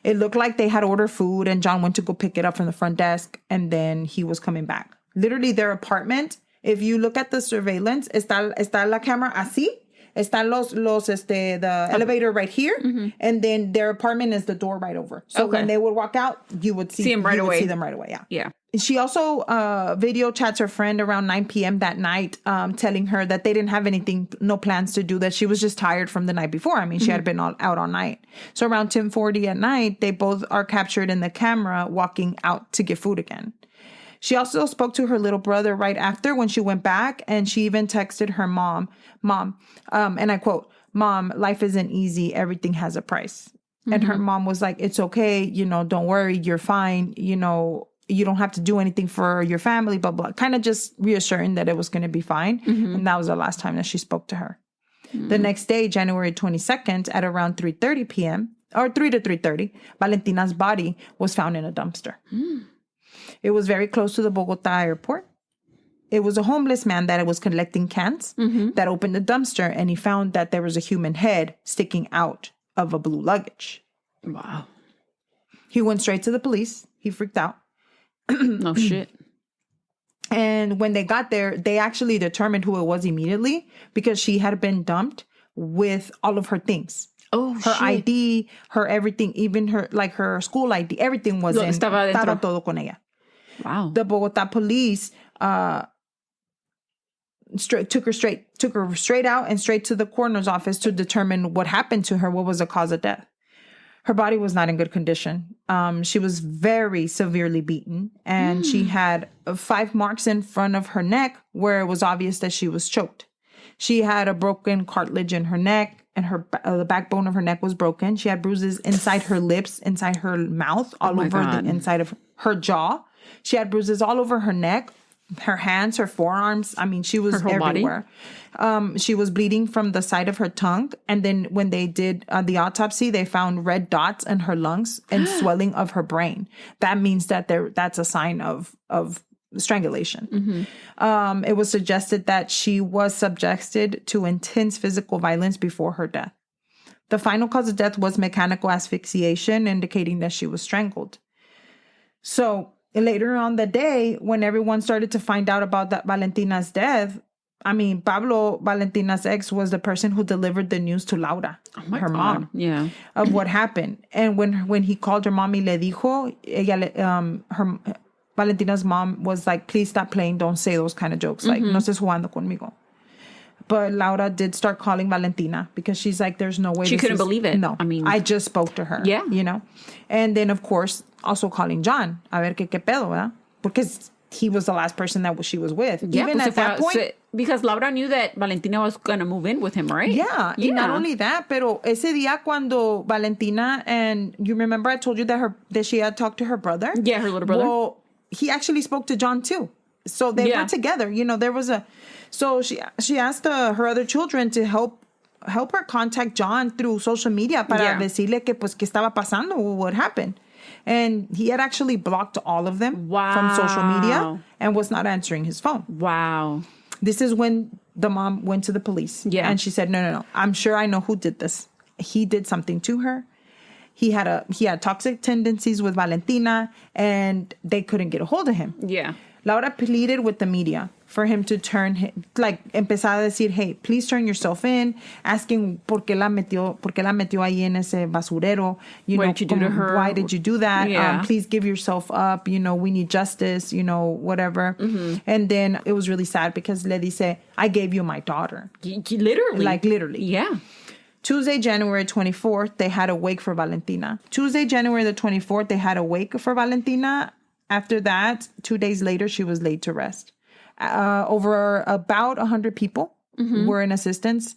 It looked like they had ordered food and John went to go pick it up from the front desk and then he was coming back. Literally their apartment, if you look at the surveillance, está la camera así. Están the elevator right here, and then their apartment is the door right over. So when they would walk out, you would see them right away. Yeah. She also video chats her friend around 9 p.m. that night, telling her that they didn't have no plans to do that. She was just tired from the night before. I mean, she had been out all night. So around 10:40 at night, they both are captured in the camera walking out to get food again. She also spoke to her little brother right after when she went back, and she even texted her mom, and I quote, "Mom, life isn't easy. Everything has a price." And her mom was like, "It's okay. Don't worry. You're fine. You don't have to do anything for your family, blah, blah." Kind of just reassuring that it was going to be fine. And that was the last time that she spoke to her. The next day, January 22nd, at around 3:30 p.m., or 3 to 3:30, Valentina's body was found in a dumpster. It was very close to the Bogota airport. It was a homeless man that was collecting cans that opened the dumpster, and he found that there was a human head sticking out of a blue luggage. Wow. He went straight to the police. He freaked out. No shit. And when they got there, they actually determined who it was immediately because she had been dumped with all of her things. Oh, her shit. ID, her everything, even her school ID, everything was in. Estaba todo con ella. Wow. The Bogota police took her straight out and straight to the coroner's office to determine what happened to her, what was the cause of death. Her body was not in good condition. She was very severely beaten, and she had 5 marks in front of her neck where it was obvious that she was choked. She had a broken cartilage in her neck, and the backbone of her neck was broken. She had bruises inside her lips, inside her mouth, all over the inside of her jaw. She had bruises all over her neck, her hands, her forearms. I mean, she was everywhere. She was bleeding from the side of her tongue. And then when they did the autopsy, they found red dots in her lungs and swelling of her brain. That means that that's a sign of strangulation. It was suggested that she was subjected to intense physical violence before her death. The final cause of death was mechanical asphyxiation, indicating that she was strangled. So later on the day, when everyone started to find out about that Valentina's death, I mean, Pablo, Valentina's ex, was the person who delivered the news to Laura, her mom, of what happened. And when he called her mom y le dijo, Valentina's mom was like, please stop playing. Don't say those kind of jokes. Like, no estés jugando conmigo. But Laura did start calling Valentina because she's like, there's no way. She couldn't believe it. No, I mean, I just spoke to her. Yeah. You know? And then, of course, also calling John. A ver qué pedo, ¿verdad? Because he was the last person that she was with. Yeah, even at that point. Because Laura knew that Valentina was going to move in with him, right? Yeah. And not only that, pero ese día cuando Valentina, and you remember I told you that she had talked to her brother? Yeah, her little brother. Well, he actually spoke to John too. So they were together. You know, there was so she asked her other children to help her contact John through social media para decirle que pues qué estaba pasando, what happened. And he had actually blocked all of them from social media and was not answering his phone. Wow. This is when the mom went to the police. Yeah. And she said, no. I'm sure I know who did this. He did something to her. He had toxic tendencies with Valentina, and they couldn't get a hold of him. Yeah. Laura pleaded with the media for him to turn, empezar a decir, hey, please turn yourself in, asking por qué la metió ahí en ese basurero. What did you do to her? Why did you do that? Yeah. Please give yourself up. You know, we need justice, you know, whatever. Mm-hmm. And then it was really sad because le dice, I gave you my daughter. Literally. Like, literally. Yeah. Tuesday, January 24th, they had a wake for Valentina. Tuesday, January the 24th, they had a wake for Valentina. After that, 2 days later, she was laid to rest. Over about 100 people were in attendance,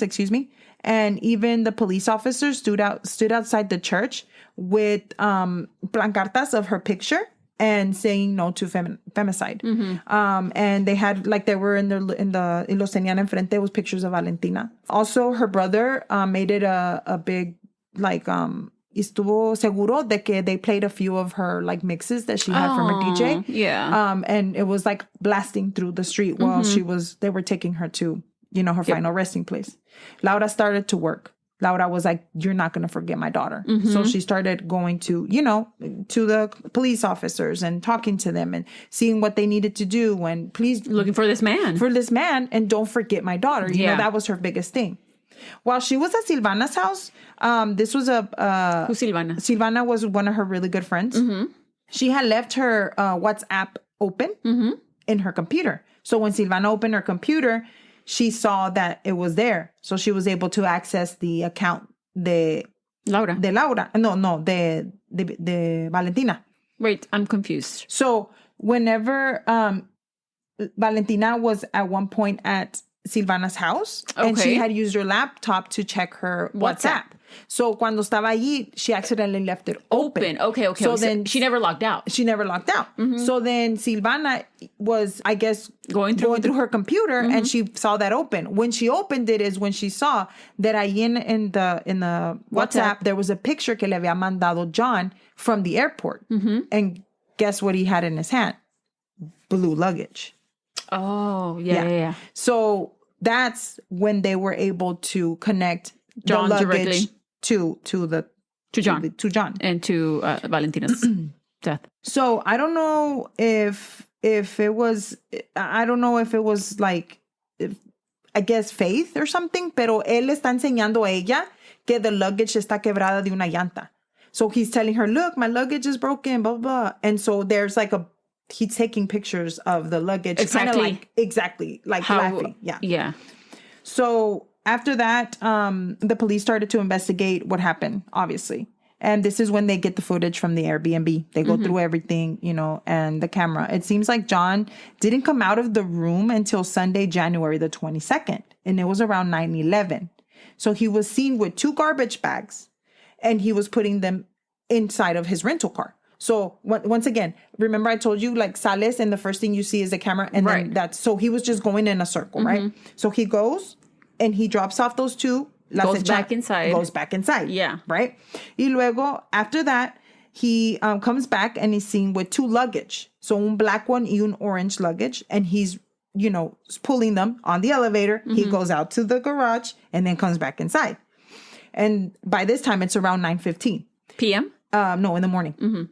excuse me. And even the police officers stood outside the church with plancartas of her picture and saying no to femicide. Mm-hmm. And they had, they were y los tenían enfrente with pictures of Valentina. Also, her brother made it a big, estuvo seguro de que they played a few of her mixes that she had from her DJ. Yeah. And it was blasting through the street while they were taking her to, her final resting place. Laura started to work. Laura was like, you're not going to forget my daughter. Mm-hmm. So she started going to, to the police officers and talking to them and seeing what they needed to do. And please. Looking for this man. And don't forget my daughter. You know, that was her biggest thing. While she was at Silvana's house, this was Who's Silvana? Silvana was one of her really good friends. Mm-hmm. She had left her WhatsApp open in her computer. So when Silvana opened her computer, she saw that it was there. So she was able to access the account de Laura. De Valentina. Wait, I'm confused. So whenever Valentina was at one point at Silvana's house, and she had used her laptop to check her WhatsApp. So cuando estaba allí, she accidentally left it open. Okay. So then she never logged out. Mm-hmm. So then Silvana was, I guess, going through her computer, and she saw that open. When she opened it is when she saw that ahí in the WhatsApp there was a picture que le había mandado John from the airport. Mm-hmm. And guess what he had in his hand? Blue luggage. Oh, yeah. So that's when they were able to connect John the luggage directly to John and to Valentina's death. So I don't know if it was, like, I guess faith or something, pero él está enseñando a ella que the luggage está quebrada de una llanta. So he's telling her, look, my luggage is broken, blah, blah, blah. And so there's like he's taking pictures of the luggage. Exactly. Like laughing. Yeah. Yeah. So after that, the police started to investigate what happened, obviously. And this is when they get the footage from the Airbnb. They go through everything, and the camera. It seems like John didn't come out of the room until Sunday, January the 22nd. And it was around 9:11. So he was seen with 2 garbage bags, and he was putting them inside of his rental car. So once again, remember I told you, like, sales, and the first thing you see is the camera. And then so he was just going in a circle, right? So he goes and he drops off those 2. Goes back inside. Yeah. Right? Y luego, after that, he comes back and he's seen with 2 luggage. So un black one y un orange luggage. And he's, pulling them on the elevator. He goes out to the garage and then comes back inside. And by this time, it's around 9:15 p.m.? No, in the morning.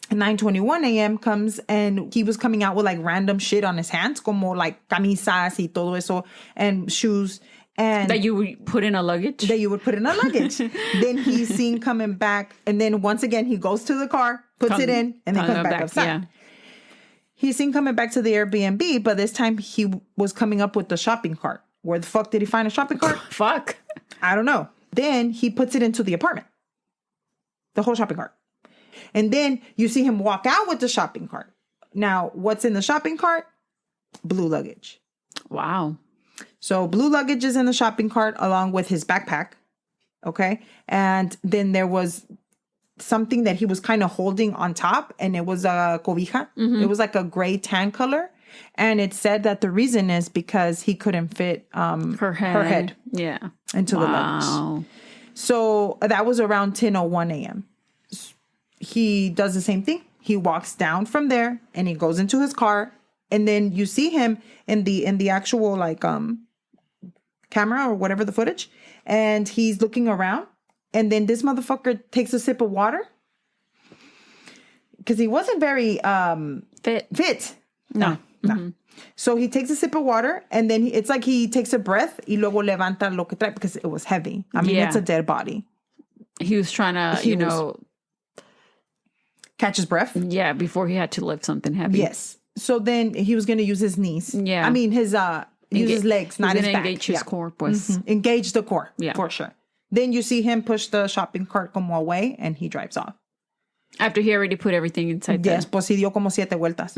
9:21 a.m. comes, and he was coming out with like random shit on his hands, como like camisas y todo eso, and shoes. And that you would put in a luggage? Then he's seen coming back. And then once again, he goes to the car, puts it in, and then comes back outside. Yeah. He's seen coming back to the Airbnb, but this time he was coming up with the shopping cart. Where the fuck did he find a shopping cart? Fuck. I don't know. Then he puts it into the apartment. The whole shopping cart. And then you see him walk out with the shopping cart. Now, what's in the shopping cart? Blue luggage. Wow. So blue luggage is in the shopping cart along with his backpack. Okay. And then there was something that he was kind of holding on top, and it was a cobija. It was like a gray tan color. And it said that the reason is because he couldn't fit her head yeah. into the luggage. So that was around 10:01 a.m. He does the same thing. He walks down from there and he goes into his car. And then you see him in the actual like camera or whatever, the footage. And he's looking around. And then this motherfucker takes a sip of water. Because he wasn't very fit. No. So he takes a sip of water, and then it's like he takes a breath y luego levanta lo que trae, because it was heavy. I mean, it's a dead body. He was trying to, catch his breath. Yeah, before he had to lift something heavy. Yes. So then he was going to use his knees. Yeah. I mean, use his legs, not his back. Engage his core, pues. Engage the core, for sure. Then you see him push the shopping cart como away, and he drives off. After he already put everything inside there. Yes, pues sí dio como 7 vueltas.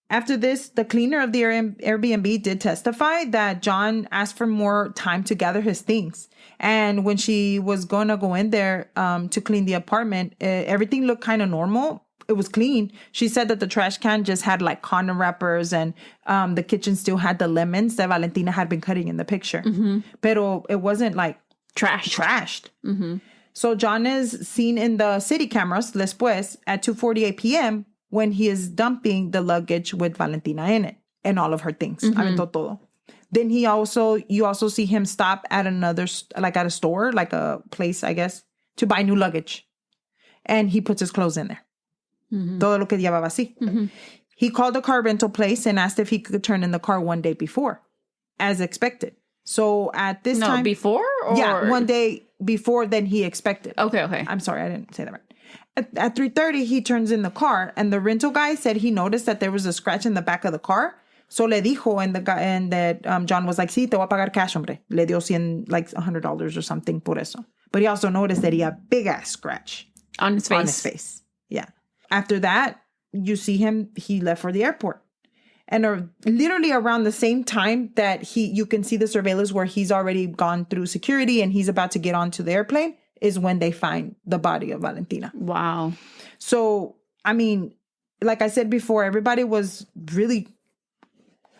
After this, the cleaner of the Airbnb did testify that John asked for more time to gather his things. And when she was going to go in there to clean the apartment, everything looked kind of normal. It was clean. She said that the trash can just had like condom wrappers, and the kitchen still had the lemons that Valentina had been cutting in the picture. Pero it wasn't like trashed. So John is seen in the city cameras después at 2:48 p.m. when he is dumping the luggage with Valentina in it and all of her things. Aventó todo. Then you also see him stop at at a store, like a place, I guess, to buy new luggage. And he puts his clothes in there. Todo lo que llevaba así. He called the car rental place and asked if he could turn in the car one day before, as expected. So at this time... No, before? Or? Yeah, one day before than he expected. Okay. I'm sorry, I didn't say that right. At 3:30, he turns in the car, and the rental guy said he noticed that there was a scratch in the back of the car. So le dijo, and that John was like, sí, te voy a pagar cash, hombre. Le dio $100 or something por eso. But he also noticed that he had a big-ass scratch. On his face. Yeah. After that, you see him, he left for the airport. And literally around the same time that you can see the surveillance where he's already gone through security and he's about to get onto the airplane, is when they find the body of Valentina. Wow. So, I mean, like I said before, everybody was really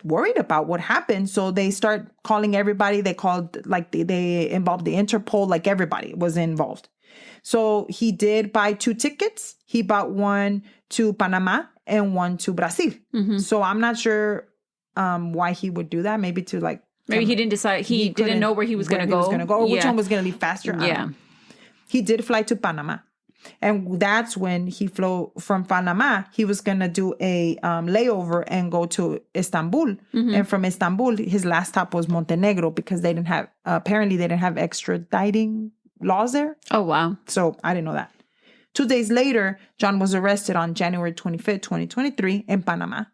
worried about what happened. So they start calling everybody. They called, like, they involved the Interpol, like everybody was involved. So he did buy 2 tickets. He bought one to Panama and one to Brazil. So I'm not sure why he would do that. Maybe to like... Maybe he didn't decide. He didn't know where he was going to go. Or which one was going to leave faster. Yeah. He did fly to Panama. And that's when he flew from Panama. He was going to do a layover and go to Istanbul. And from Istanbul, his last stop was Montenegro because they didn't have, apparently they didn't have extraditing laws there. Oh, wow. So I didn't know that. 2 days later, John was arrested on January 25th, 2023 in Panama.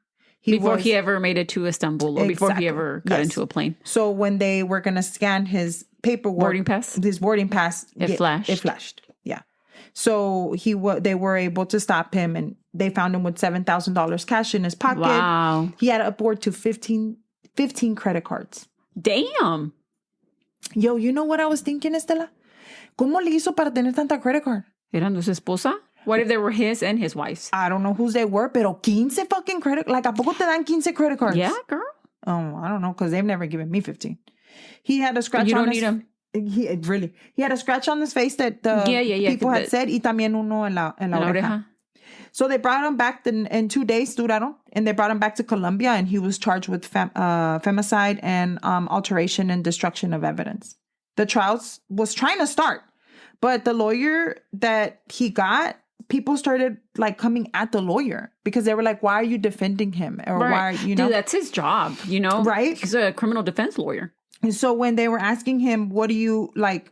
Before he ever made it to Istanbul or before he ever got into a plane. So when they were going to scan his paperwork, his boarding pass, it flashed. Yeah. So they were able to stop him, and they found him with $7,000 cash in his pocket. Wow. He had upward to 15 credit cards. Damn. Yo, you know what I was thinking, Estela? ¿Cómo le hizo para tener tanta credit card? ¿Eran de su esposa? What if they were his and his wife's? I don't know whose they were, pero 15 fucking credit. Like, ¿a poco te dan 15 credit cards? Yeah, girl. Oh, I don't know, because they've never given me 15. He had a scratch you on don't his... need them. He had a scratch on his face that the people had said, y también uno en la oreja. So they brought him back in 2 days, duraron, and they brought him back to Colombia, and he was charged with femicide and alteration and destruction of evidence. The trial was trying to start, but the lawyer that he got, people started like coming at the lawyer because they were like, why are you defending him? Or why, you know? Dude, that's his job, you know? Right? He's a criminal defense lawyer. And so when they were asking him, what do you like,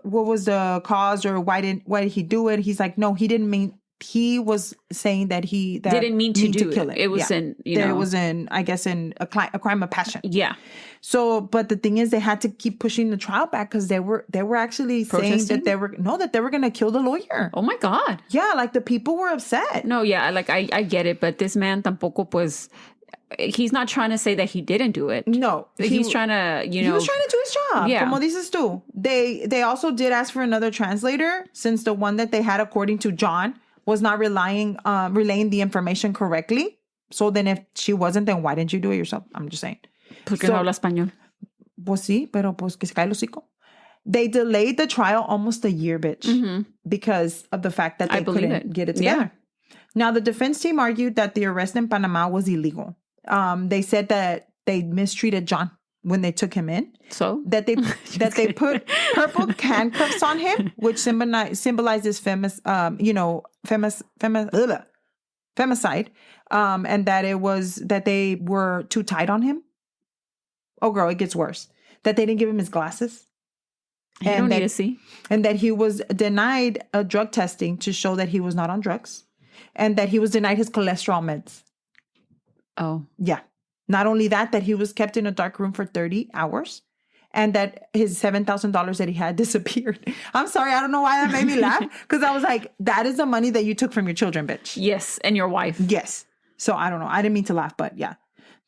what was the cause or why did he do it? He's like, no, he didn't mean, he was saying that didn't mean to kill it. It was in, it was in, I guess, in a crime of passion. Yeah. So, but the thing is, they had to keep pushing the trial back because they were actually saying that they were going to kill the lawyer. Oh my God. Yeah, like the people were upset. No, yeah, like I get it, but this man tampoco pues, he's not trying to say that he didn't do it. No. He's trying to, He was trying to do his job. Yeah. Como dices tú. They also did ask for another translator since the one that they had, according to John, was not relaying the information correctly. So then if she wasn't, then why didn't you do it yourself? I'm just saying. Porque no habla español. Pues sí, pero pues que se cae el hocico. They delayed the trial almost a year, bitch, because of the fact that they couldn't get it together. Yeah. Now, the defense team argued that the arrest in Panama was illegal. They said that they mistreated John when they took him in. So? That they put purple handcuffs on him, which symbolizes femicide, and that they were too tight on him. Oh, girl, it gets worse. That they didn't give him his glasses. You don't need to see. And that he was denied a drug testing to show that he was not on drugs. And that he was denied his cholesterol meds. Oh. Yeah. Not only that he was kept in a dark room for 30 hours. And that his $7,000 that he had disappeared. I'm sorry, I don't know why that made me laugh. Because I was like, that is the money that you took from your children, bitch. Yes, and your wife. Yes. So I don't know. I didn't mean to laugh, but yeah.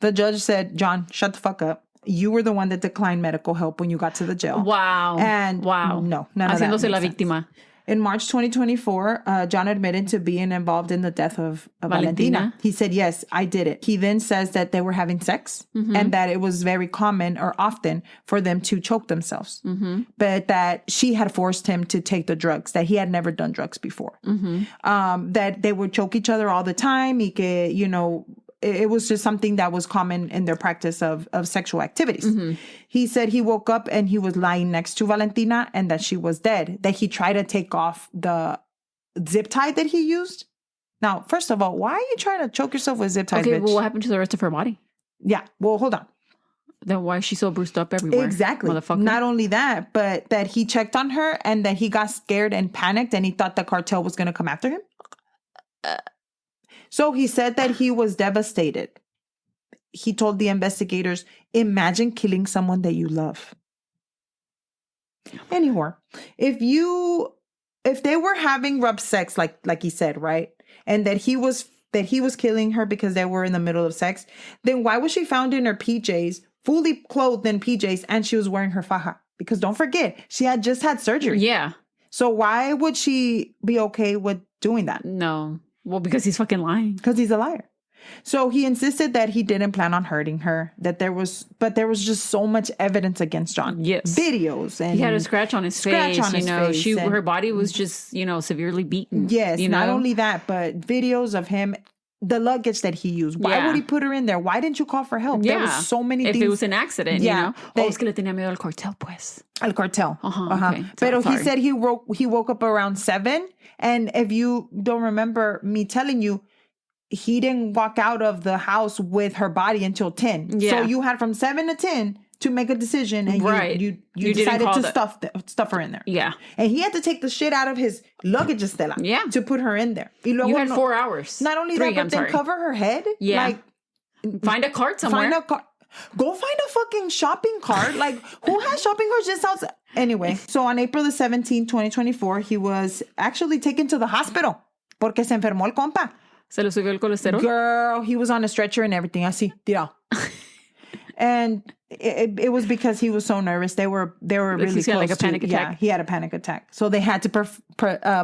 The judge said, John, shut the fuck up. You were the one that declined medical help when you got to the jail. Wow. And no, none of that Haciéndose la makes víctima. sense. In March 2024, John admitted to being involved in the death of Valentina. He said, yes, I did it. He then says that they were having sex and that it was very common or often for them to choke themselves. But that she had forced him to take the drugs, that he had never done drugs before. That they would choke each other all the time. Y que, you know, it was just something that was common in their practice of sexual activities. He said he woke up and he was lying next to Valentina and that she was dead, that he tried to take off the zip tie that he used. Now, first of all, why are you trying to choke yourself with zip ties, Okay, bitch? well, what happened to the rest of her body? Yeah, well, hold on. Then why is she so bruised up everywhere? Exactly. Motherfucker. Not only that, but that he checked on her and that he got scared and panicked and he thought the cartel was going to come after him. So he said that he was devastated. He told the investigators, imagine killing someone that you love. Anyway, if they were having rough sex, like he said, right? And that he was killing her because they were in the middle of sex, then why was she found in her PJs, fully clothed in PJs, and she was wearing her faja? Because don't forget, she had just had surgery. Yeah. So why would she be okay with doing that? No. Well, because he's fucking lying. Because he's a liar. So he insisted that he didn't plan on hurting her, but there was just so much evidence against John. Yes. Videos. And he had a scratch on his face. Her body was just, severely beaten. Yes. Not only that, but videos of him the luggage that he used. Why would he put her in there? Why didn't you call for help? There was so many things. If it was an accident, you know. Es que le tenía miedo al cartel, pues. Al cartel. Okay. Pero he said he woke up around 7. And if you don't remember me telling you, he didn't walk out of the house with her body until 10. Yeah. So you had from 7 to 10 to make a decision, and you decided to stuff her in there. Yeah. And he had to take the shit out of his luggage, Estela. Yeah. To put her in there. You had 4 hours. Not only that, but then cover her head. Yeah. Like, find a cart somewhere. Go find a fucking shopping cart. Like, who has shopping carts just outside? Anyway, so on April the 17th, 2024, he was actually taken to the hospital porque se enfermó el compa. Se le subió el colesterol? Girl, he was on a stretcher and everything. Así, tira. And it was because he was so nervous. They were really close like a panic attack. Yeah, he had a panic attack. So they had to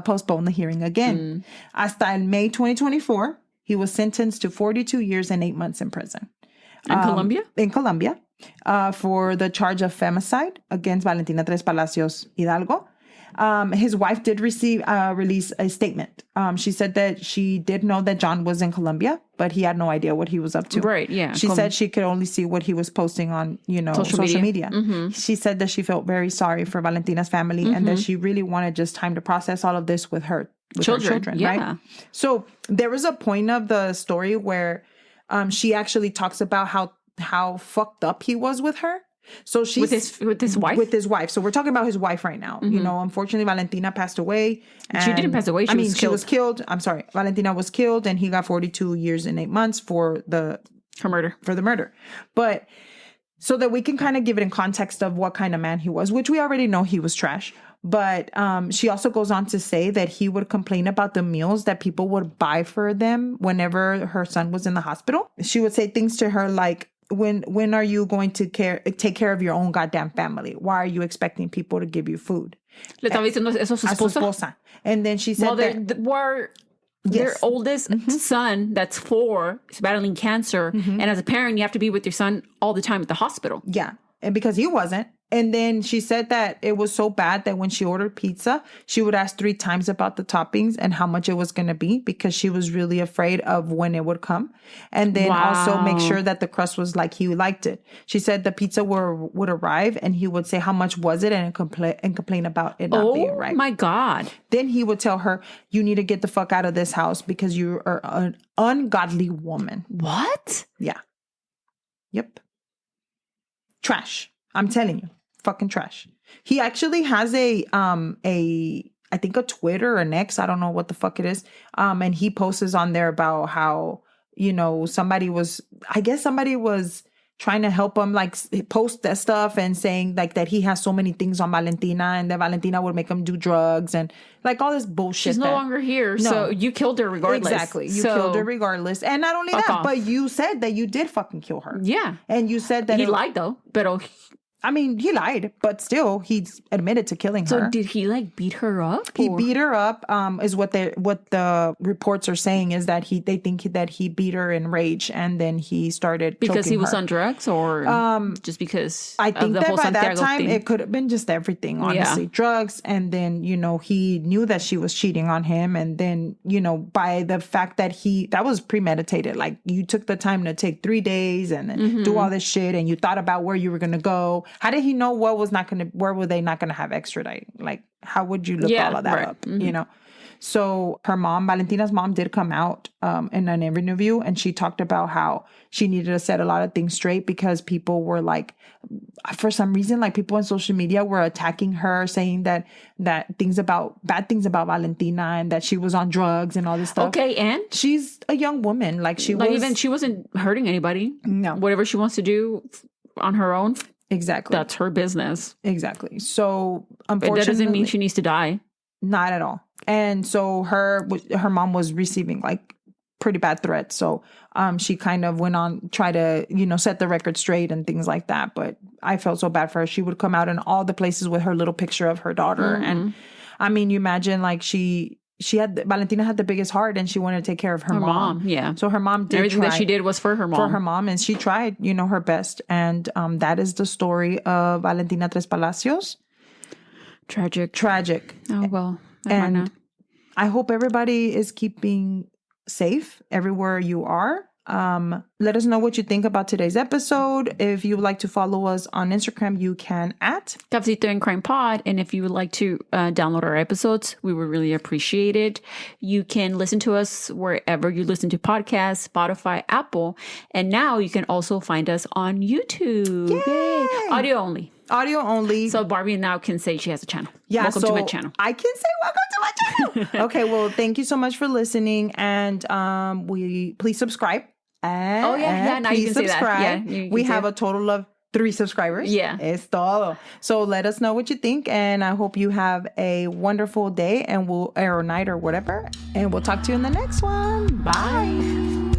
postpone the hearing again. Hasta en May 2024, he was sentenced to 42 years and 8 months in prison. In Colombia? In Colombia, for the charge of femicide against Valentina Trespalacios Hidalgo. His wife did release a statement. She said that she did know that John was in Colombia, but he had no idea what he was up to. Right, yeah. She said she could only see what he was posting on, social media. Mm-hmm. She said that she felt very sorry for Valentina's family and that she really wanted just time to process all of this with her children, right? So there was a point of the story where she actually talks about how fucked up he was with her. So she's with his wife. With his wife. So we're talking about his wife right now. Mm-hmm. Unfortunately, Valentina passed away. She didn't pass away. She was killed. I'm sorry, Valentina was killed, and he got 42 years and 8 months for the murder. But so that we can kind of give it in context of what kind of man he was, which we already know he was trash. But she also goes on to say that he would complain about the meals that people would buy for them whenever her son was in the hospital. She would say things to her like, when are you going to take care of your own goddamn family? Why are you expecting people to give you food? Le estaba diciendo eso a su esposa. And then she said their oldest son, that's 4, is battling cancer. And as a parent, you have to be with your son all the time at the hospital. Yeah. And because he wasn't. And then she said that it was so bad that when she ordered pizza, she would ask 3 times about the toppings and how much it was going to be because she was really afraid of when it would come. And then also make sure that the crust was like he liked it. She said the pizza would arrive and he would say how much was it and complain about it not being right. Oh my God. Then he would tell her, you need to get the fuck out of this house because you are an ungodly woman. What? Yeah. Yep. Trash. I'm telling you. Fucking trash. He actually has I think a Twitter or an X. I don't know what the fuck it is. And he posts on there about how, somebody was trying to help him, like post that stuff and saying like that he has so many things on Valentina and that Valentina would make him do drugs and like all this bullshit. She's no longer here. No. So you killed her regardless. Exactly. You killed her regardless. And not only that, but you said that you did fucking kill her. Yeah. And you said that he lied though. Pero I mean, he lied, but still, he's admitted to killing her. So did he like beat her up? He beat her up. Is what the reports are saying is that they think that he beat her in rage, and then he started because he was her. On drugs, or just because I think the that whole by Santiago that time thing? It could have been just everything, honestly, drugs, and then he knew that she was cheating on him, and then by the fact that that was premeditated, like you took the time to take 3 days and then do all this shit, and you thought about where you were gonna go. How did he know where were they not going to have extradite? Like, how would you look all of that up? So her mom, Valentina's mom, did come out in an interview, and she talked about how she needed to set a lot of things straight because people were like, for some reason, like people on social media were attacking her, saying that bad things about Valentina and that she was on drugs and all this stuff. Okay, and she's a young woman, she wasn't hurting anybody. No, whatever she wants to do on her own. Exactly. That's her business. Exactly. So, unfortunately... That doesn't mean she needs to die. Not at all. And so her mom was receiving, like, pretty bad threats. So, she kind of went on, try to, set the record straight and things like that. But I felt so bad for her. She would come out in all the places with her little picture of her daughter. And, I mean, you imagine, like, Valentina had the biggest heart and she wanted to take care of her mom. Yeah. So her mom did everything that she did was for her mom. For her mom. And she tried, her best. And that is the story of Valentina Trespalacios. Tragic. Oh, well. And I hope everybody is keeping safe everywhere you are. Let us know what you think about today's episode. If you would like to follow us on Instagram, you can at Cafecito and Crime Pod. And if you would like to download our episodes, we would really appreciate it. You can listen to us wherever you listen to podcasts, Spotify, Apple. And now you can also find us on YouTube. Yay! Audio only. Audio only. So Barbie now can say she has a channel. Yeah, welcome to my channel. I can say welcome to my channel. Okay, well, thank you so much for listening. And we please subscribe. Now you can say that. Yeah, we have a total of 3 subscribers. Yeah. Es todo. So let us know what you think. And I hope you have a wonderful day or night or whatever. And we'll talk to you in the next one. Bye.